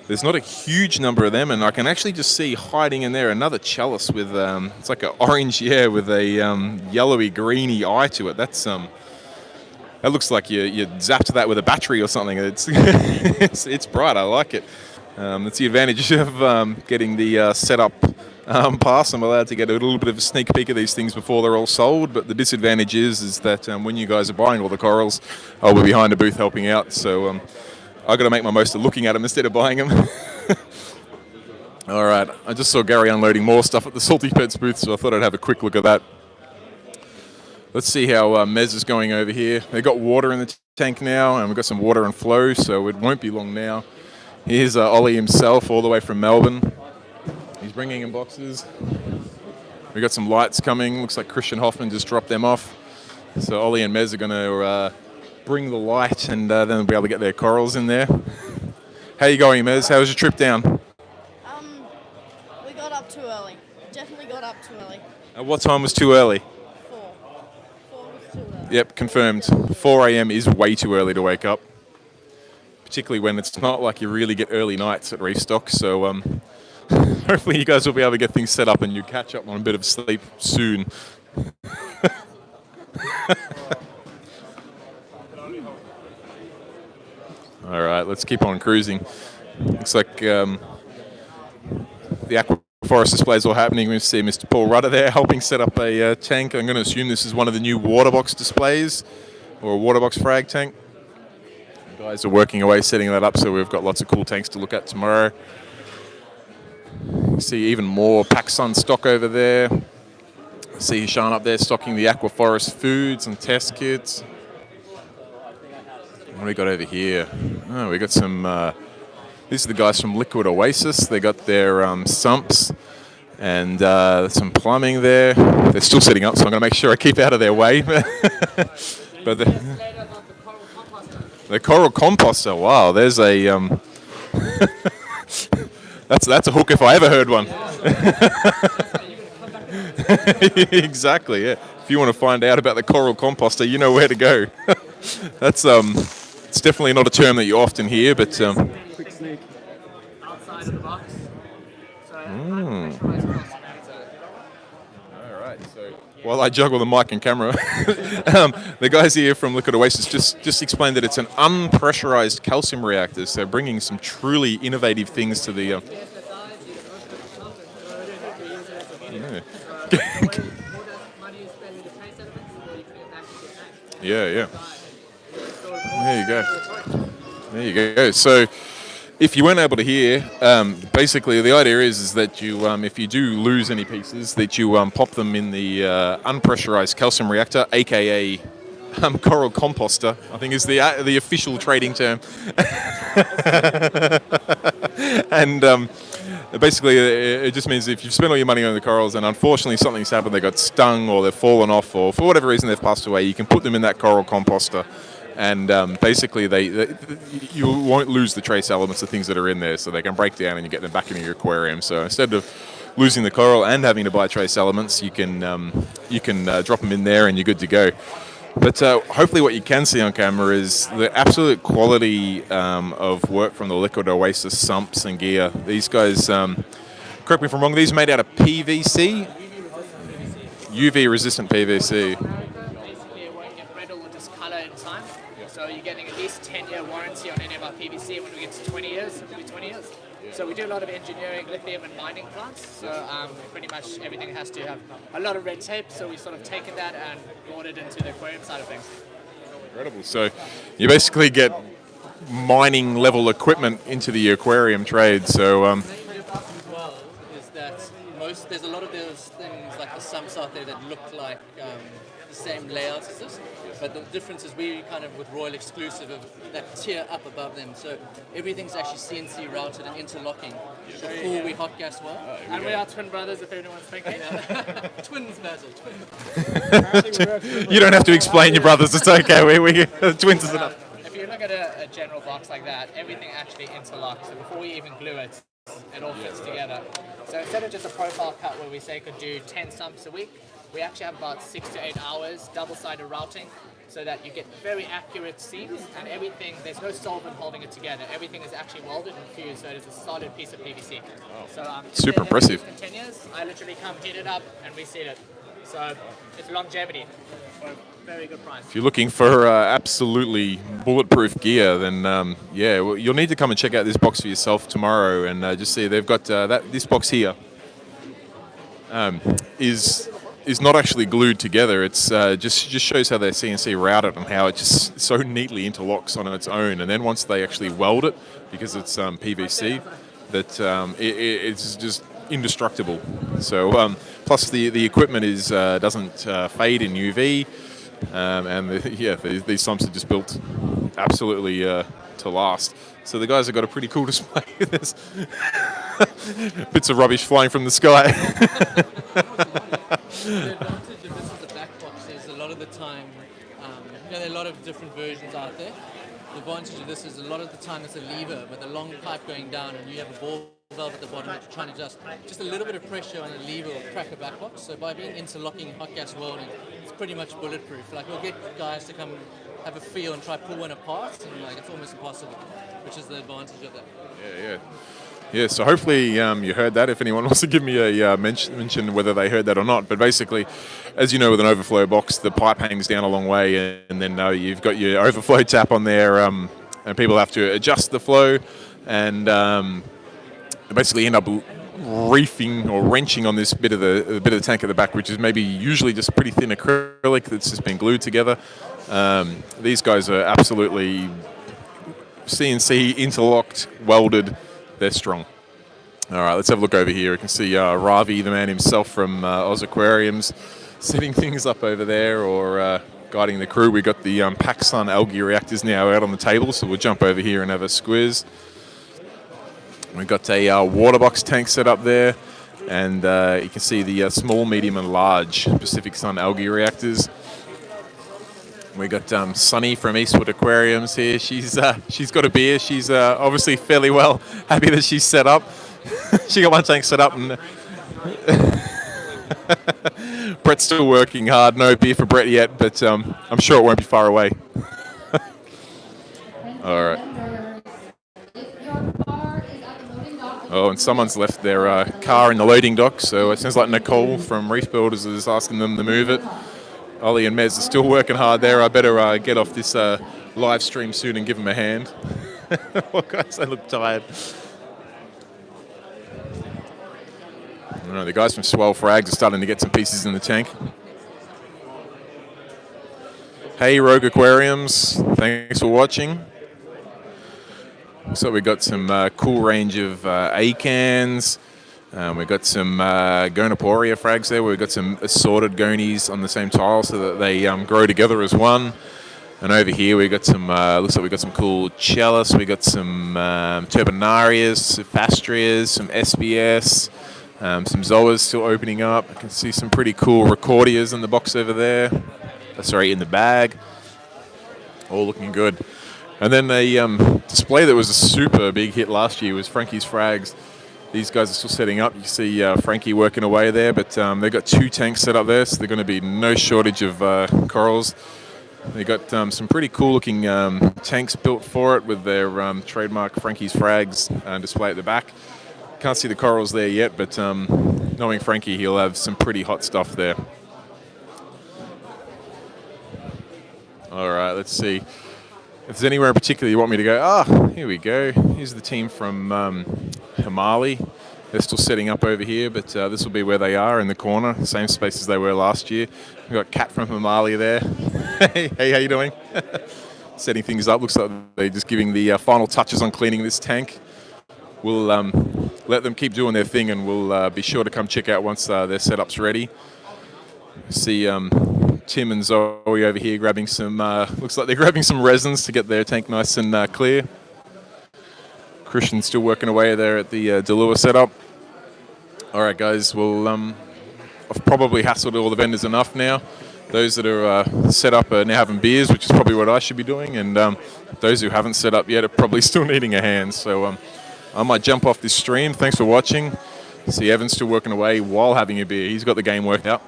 there's not a huge number of them, and I can actually just see hiding in there another chalice with it's like an orange, with a yellowy greeny eye to it. That's that looks like you zapped that with a battery or something. It's it's bright. I like it. That's the advantage of getting the setup pass. I'm allowed to get a little bit of a sneak peek of these things before they're all sold. But the disadvantage is that when you guys are buying all the corals, I'll be behind a booth helping out. So I've got to make my most of looking at them instead of buying them. All right. I just saw Gary unloading more stuff at the Salty Pets booth, so I thought I'd have a quick look at that. Let's see how Mez is going over here. They've got water in the tank now, and we've got some water and flow, so it won't be long now. Here's Ollie himself, all the way from Melbourne. He's bringing in boxes. We've got some lights coming. Looks like Christian Hoffman just dropped them off. So Ollie and Mez are going to bring the light, and then they'll be able to get their corals in there. How you going, Mez? How was your trip down? We got up too early. Definitely got up too early. At what time was too early? 4. 4 was too early. Yep, confirmed. 4 a.m. is way too early to wake up, particularly when it's not like you really get early nights at Reefstock. So hopefully you guys will be able to get things set up and you catch up on a bit of sleep soon. All right, let's keep on cruising. Looks like the Aqua Forest displays all happening. We see Mr. Paul Rudder there helping set up a tank. I'm going to assume this is one of the new water box displays or a water box frag tank. The guys are working away setting that up, so we've got lots of cool tanks to look at tomorrow. See even more PacSun stock over there. See Sean up there stocking the Aqua Forest foods and test kits. What do we got over here? Oh, we got some. These are the guys from Liquid Oasis. They got their sumps and some plumbing there. They're still setting up, so I'm going to make sure I keep out of their way. But the coral composter. Wow, there's a. That's a hook if I ever heard one. Exactly. Yeah. If you want to find out about the coral composter, you know where to go. That's It's definitely not a term that you often hear, but. Quick sneak. Outside of the box. So All right. So while I juggle the mic and camera, the guys here from Liquid Oasis just explained that it's an unpressurized calcium reactor. So bringing some truly innovative things to the. Yeah. There you go. So, if you weren't able to hear, basically the idea is that you, if you do lose any pieces, that you pop them in the unpressurized calcium reactor, aka coral composter, I think is the official trading term. And basically, it just means if you've spent all your money on the corals and unfortunately something's happened, they got stung or they've fallen off or for whatever reason they've passed away, you can put them in that coral composter. And basically, you won't lose the trace elements of things that are in there, so they can break down and you get them back in your aquarium. So instead of losing the coral and having to buy trace elements, you can drop them in there and you're good to go. But hopefully, what you can see on camera is the absolute quality of work from the Liquid Oasis sumps and gear. These guys, correct me if I'm wrong, these are made out of PVC, UV resistant PVC. So you're getting at least 10-year warranty on any of our PVC. When we get to 20 years, it'll be 20 years. So we do a lot of engineering, lithium and mining plants. So pretty much everything has to have a lot of red tape. So we've sort of taken that and brought it into the aquarium side of things. Incredible. So you basically get mining level equipment into the aquarium trade. So as well is that there's a lot of those things like the sumps out there that look like the same layout as this, but the difference is we kind of with Royal exclusive of that tier up above them, so everything's actually CNC routed and interlocking before we hot gas well. And we are twin brothers, if anyone's thinking. Twins, Basil, twins. you don't have to explain your brothers. It's okay. We twins is enough. If you look at a general box like that, everything actually interlocks. So before we even glue it, it all fits together. So instead of just a profile cut where we say could do 10 sumps a week, we actually have about 6 to 8 hours double-sided routing so that you get very accurate seams and everything, there's no solvent holding it together. Everything is actually welded and fused, so it is a solid piece of PVC. So, super impressive. In 10 years, I literally come heat it up and reseal it. So it's longevity for a very good price. If you're looking for absolutely bulletproof gear, then you'll need to come and check out this box for yourself tomorrow and just see they've got this box here is not actually glued together. It's just shows how their CNC routed and how it just so neatly interlocks on its own. And then once they actually weld it, because it's PVC, that it's just indestructible. So plus the equipment is doesn't fade in UV, and these sumps are just built absolutely to last. So the guys have got a pretty cool display. There's bits of rubbish flying from the sky. The advantage of this as a back box is a lot of the time There are a lot of different versions out there. The advantage of this is a lot of the time it's a lever with a long pipe going down, and you have a ball valve at the bottom that you're trying to just a little bit of pressure on the lever will crack a back box. So by being interlocking hot gas welding, it's pretty much bulletproof. Like, we'll get guys to come have a feel and try pull one apart, and like it's almost impossible, which is the advantage of that. Yeah, so hopefully you heard that. If anyone wants to give me a mention whether they heard that or not. But basically, as you know, with an overflow box, the pipe hangs down a long way, and then you've got your overflow tap on there, and people have to adjust the flow, and basically end up reefing or wrenching on this bit of the tank at the back, which is maybe usually just pretty thin acrylic that's just been glued together. These guys are absolutely CNC interlocked, welded. They're strong. All right, let's have a look over here. You can see Ravi, the man himself from Oz Aquariums, setting things up over there or guiding the crew. We've got the PacSun algae reactors now out on the table, so we'll jump over here and have a squiz. We've got a water box tank set up there, and you can see the small, medium, and large Pacific Sun algae reactors. We got Sunny from Eastwood Aquariums here. She's got a beer. She's obviously fairly well happy that she's set up. She got one tank set up, and Brett's still working hard. No beer for Brett yet, but I'm sure it won't be far away. All right. Oh, and someone's left their car in the loading dock, so it sounds like Nicole from Reef Builders is asking them to move it. Ollie and Mez are still working hard there. I better get off this live stream soon and give them a hand. Oh, guys, they look tired. I don't know, the guys from Swell Frags are starting to get some pieces in the tank. Hey, Rogue Aquariums. Thanks for watching. So we've got some cool range of acans. We've got some Gonoporia frags there. We've got some assorted gonies on the same tile so that they grow together as one. And over here we've got some, looks like we've got some cool Chellis. We've got some Turbinarias, Fastrias, some SBS, some Zoas still opening up. I can see some pretty cool Recordias in the box over there. Sorry, in the bag. All looking good. And then a display that was a super big hit last year was Frankie's Frags. These guys are still setting up. You see Frankie working away there, but they've got 2 tanks set up there, so they're going to be no shortage of corals. They've got some pretty cool-looking tanks built for it with their trademark Frankie's Frags display at the back. Can't see the corals there yet, but knowing Frankie, he'll have some pretty hot stuff there. All right, let's see. If there's anywhere in particular you want me to go, here we go. Here's the team from Himali. They're still setting up over here, but this will be where they are in the corner, same space as they were last year. We've got Kat from Himali there. Hey, how you doing? Setting things up. Looks like they're just giving the final touches on cleaning this tank. We'll let them keep doing their thing, and we'll be sure to come check out once their setup's ready. See Tim and Zoe over here grabbing some, looks like they're grabbing some resins to get their tank nice and clear. Christian's still working away there at the Delua setup. All right, guys, well, I've probably hassled all the vendors enough now. Those that are set up are now having beers, which is probably what I should be doing, and those who haven't set up yet are probably still needing a hand. So I might jump off this stream. Thanks for watching. See Evan's still working away while having a beer. He's got the game worked out.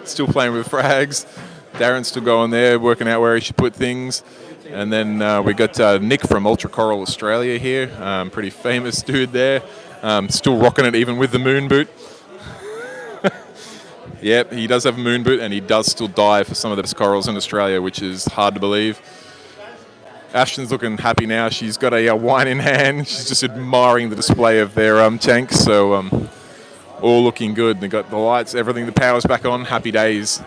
Still playing with frags. Darren's still going there, working out where he should put things. And then we got Nick from Ultra Coral Australia here. Pretty famous dude there. Still rocking it even with the moon boot. Yep, he does have a moon boot, and he does still dive for some of the best corals in Australia, which is hard to believe. Ashton's looking happy now. She's got a wine in hand. She's just admiring the display of their tanks. So all looking good. They got the lights, everything, the power's back on. Happy days.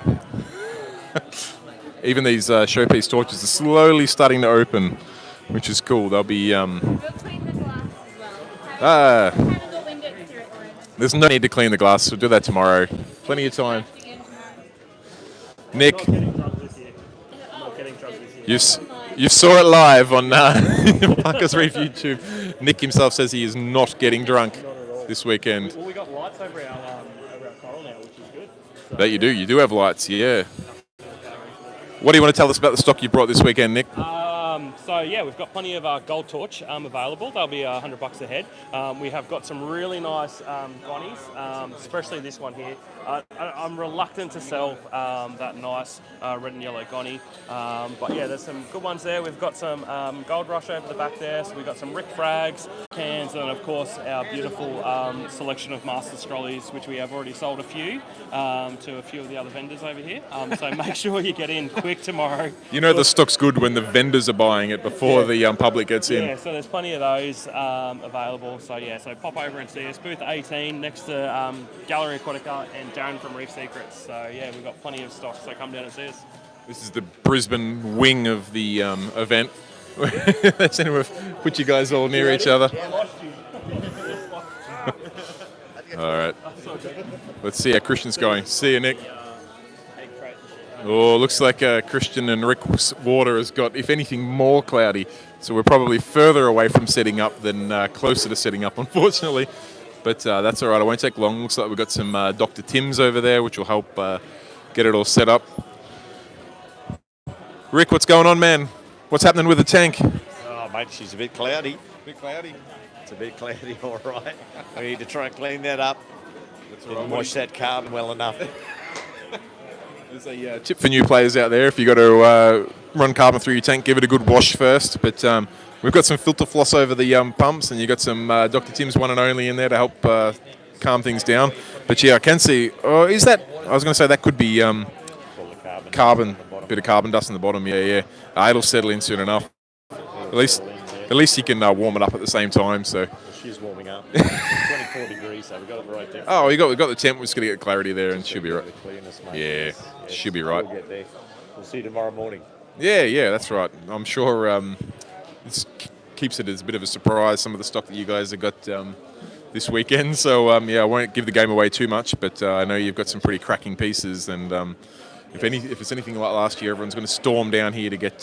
Even these showpiece torches are slowly starting to open, which is cool. They'll be... We'll clean the glass as well. Have a little window through it for it. There's no need to clean the glass. We'll do that tomorrow. Plenty of time. Nick, you saw it live on Marcus Reef YouTube. Nick himself says he is not getting drunk this weekend. Well, we got lights over our coral now, which is good. That you do. You do have lights, yeah. What do you want to tell us about the stock you brought this weekend, Nick? So yeah, we've got plenty of Gold Torch available. They'll be $100 a head. We have got some really nice gonnies, especially this one here. I'm reluctant to sell that nice red and yellow gonny, but yeah, there's some good ones there. We've got some Gold Rush over the back there. So we've got some Rick Frags, cans, and of course our beautiful selection of Master Scrollies, which we have already sold a few to a few of the other vendors over here. So make sure you get in quick tomorrow. You know the stock's good when the vendors are buying it before the public gets in. Yeah, so there's plenty of those available. So yeah, so pop over and see us. Booth 18 next to Gallery Aquatica and Darren from Reef Secrets. So yeah, we've got plenty of stock. So come down and see us. This is the Brisbane wing of the event. That's anyway, put you guys all near each other. All right. Let's see how Christian's going. See you, Nick. Oh, looks like Christian and Rick's water has got, if anything, more cloudy. So we're probably further away from setting up than closer to setting up, unfortunately. But that's all right. It won't take long. Looks like we've got some Dr. Tim's over there, which will help get it all set up. Rick, what's going on, man? What's happening with the tank? Oh, mate, she's a bit cloudy. Bit cloudy. It's a bit cloudy, all right. We need to try and clean that up. Didn't wash that carbon well enough. There's a tip for new players out there. If you've got to run carbon through your tank, give it a good wash first. But we've got some filter floss over the pumps, and you've got some Dr. Tim's One and Only in there to help calm things down. But yeah, I can see, is that, I was going to say that could be carbon, a bit of carbon dust in the bottom, yeah. It'll settle in soon enough. At least you can warm it up at the same time. So She's warming up. 24 degrees, so we've got it right there. Oh, we've got the temp. We're just going to get clarity there, and should be right. Yeah, should be right. We'll get there. We'll see you tomorrow morning. Yeah, that's right. I'm sure it keeps it as a bit of a surprise, some of the stock that you guys have got this weekend. So, yeah, I won't give the game away too much, but I know you've got some pretty cracking pieces, and if it's anything like last year, everyone's going to storm down here to get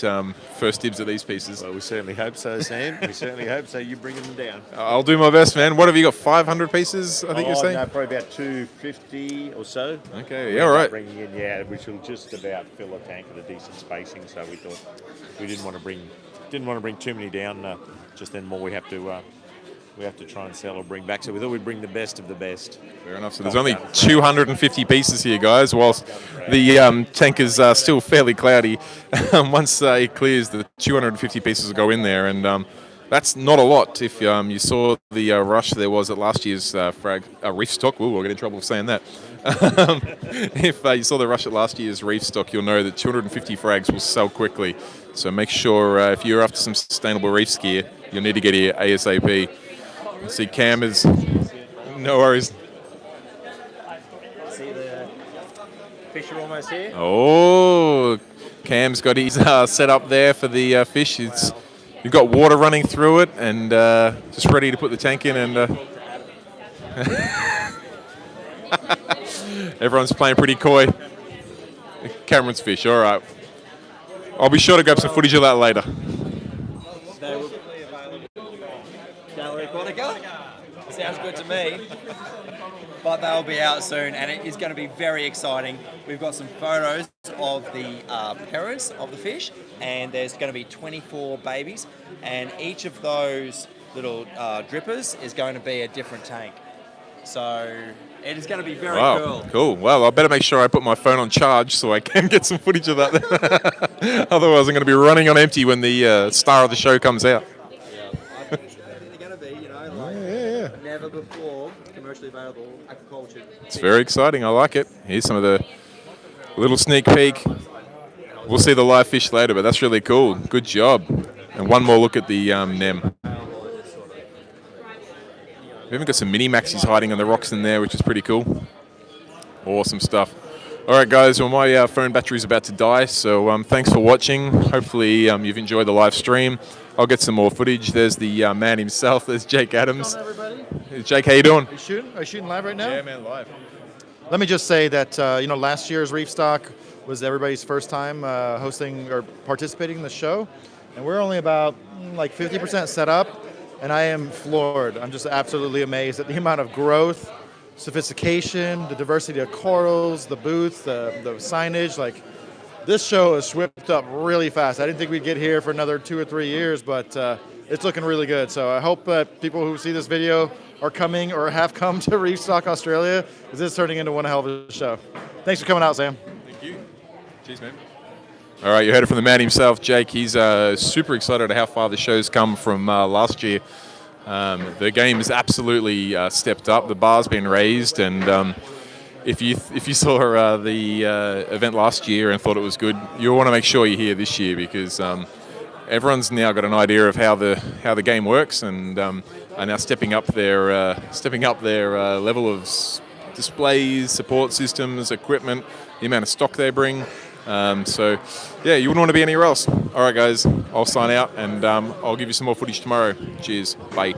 first dibs at these pieces. Well, we certainly hope so, Sam. We certainly hope so. You're bringing them down. I'll do my best, man. What have you got, 500 pieces, I think you're saying? No, probably about 250 or so. Okay, yeah, all right. Bringing in, which will just about fill a tank at a decent spacing, so we thought we didn't want to bring too many down. Just then more we have to try and sell or bring back. So we thought we'd bring the best of the best. Fair enough. So there's only 250 pieces here, guys, whilst the tank is still fairly cloudy. Once it clears, the 250 pieces will go in there, and that's not a lot. If you saw the rush there was at last year's Reefstock, we'll get in trouble for saying that. If you saw the rush at last year's Reefstock, you'll know that 250 frags will sell quickly. So make sure if you're after some sustainable reefs gear, you'll need to get here ASAP. See, Cam is... No worries. See the fish are almost here. Oh, Cam's got his set up there for the fish. You've got water running through it, and just ready to put the tank in. And everyone's playing pretty coy. Cameron's fish, all right. I'll be sure to grab some footage of that later. Gallery Aquatica. Sounds good to me. But they'll be out soon, and it is going to be very exciting. We've got some photos of the parents of the fish, and there's going to be 24 babies, and each of those little drippers is going to be a different tank. So it is going to be very cool. Well, I better make sure I put my phone on charge so I can get some footage of that. Otherwise, I'm going to be running on empty when the star of the show comes out. They're going to be, never before commercially available aquaculture. It's very exciting. I like it. Here's some of the little sneak peek. We'll see the live fish later, but that's really cool. Good job. And one more look at the NEM. We've even got some mini maxis hiding on the rocks in there, which is pretty cool. Awesome stuff. All right, guys. Well, my phone battery is about to die, so thanks for watching. Hopefully, you've enjoyed the live stream. I'll get some more footage. There's the man himself. There's Jake Adams. What's going on, everybody? Jake, how you doing? Are you shooting live right now? Yeah, man, live. Let me just say that last year's Reefstock was everybody's first time hosting or participating in the show, and we're only about 50% set up, and I am floored. I'm just absolutely amazed at the amount of growth, sophistication, the diversity of corals, the booth, the signage. Like, this show has swept up really fast. I didn't think we'd get here for another 2 or 3 years, but it's looking really good. So I hope that people who see this video are coming or have come to Reefstock Australia, because this is turning into one hell of a show. Thanks for coming out, Sam. Thank you. Cheers, man. All right, you heard it from the man himself, Jake. He's super excited at how far the show's come from last year. The game has absolutely stepped up. The bar's been raised, and if you saw the event last year and thought it was good, you'll want to make sure you're here this year, because everyone's now got an idea of how the game works, and are now stepping up their level of displays, support systems, equipment, the amount of stock they bring. So, yeah, you wouldn't want to be anywhere else. All right, guys, I'll sign out, and I'll give you some more footage tomorrow. Cheers. Bye.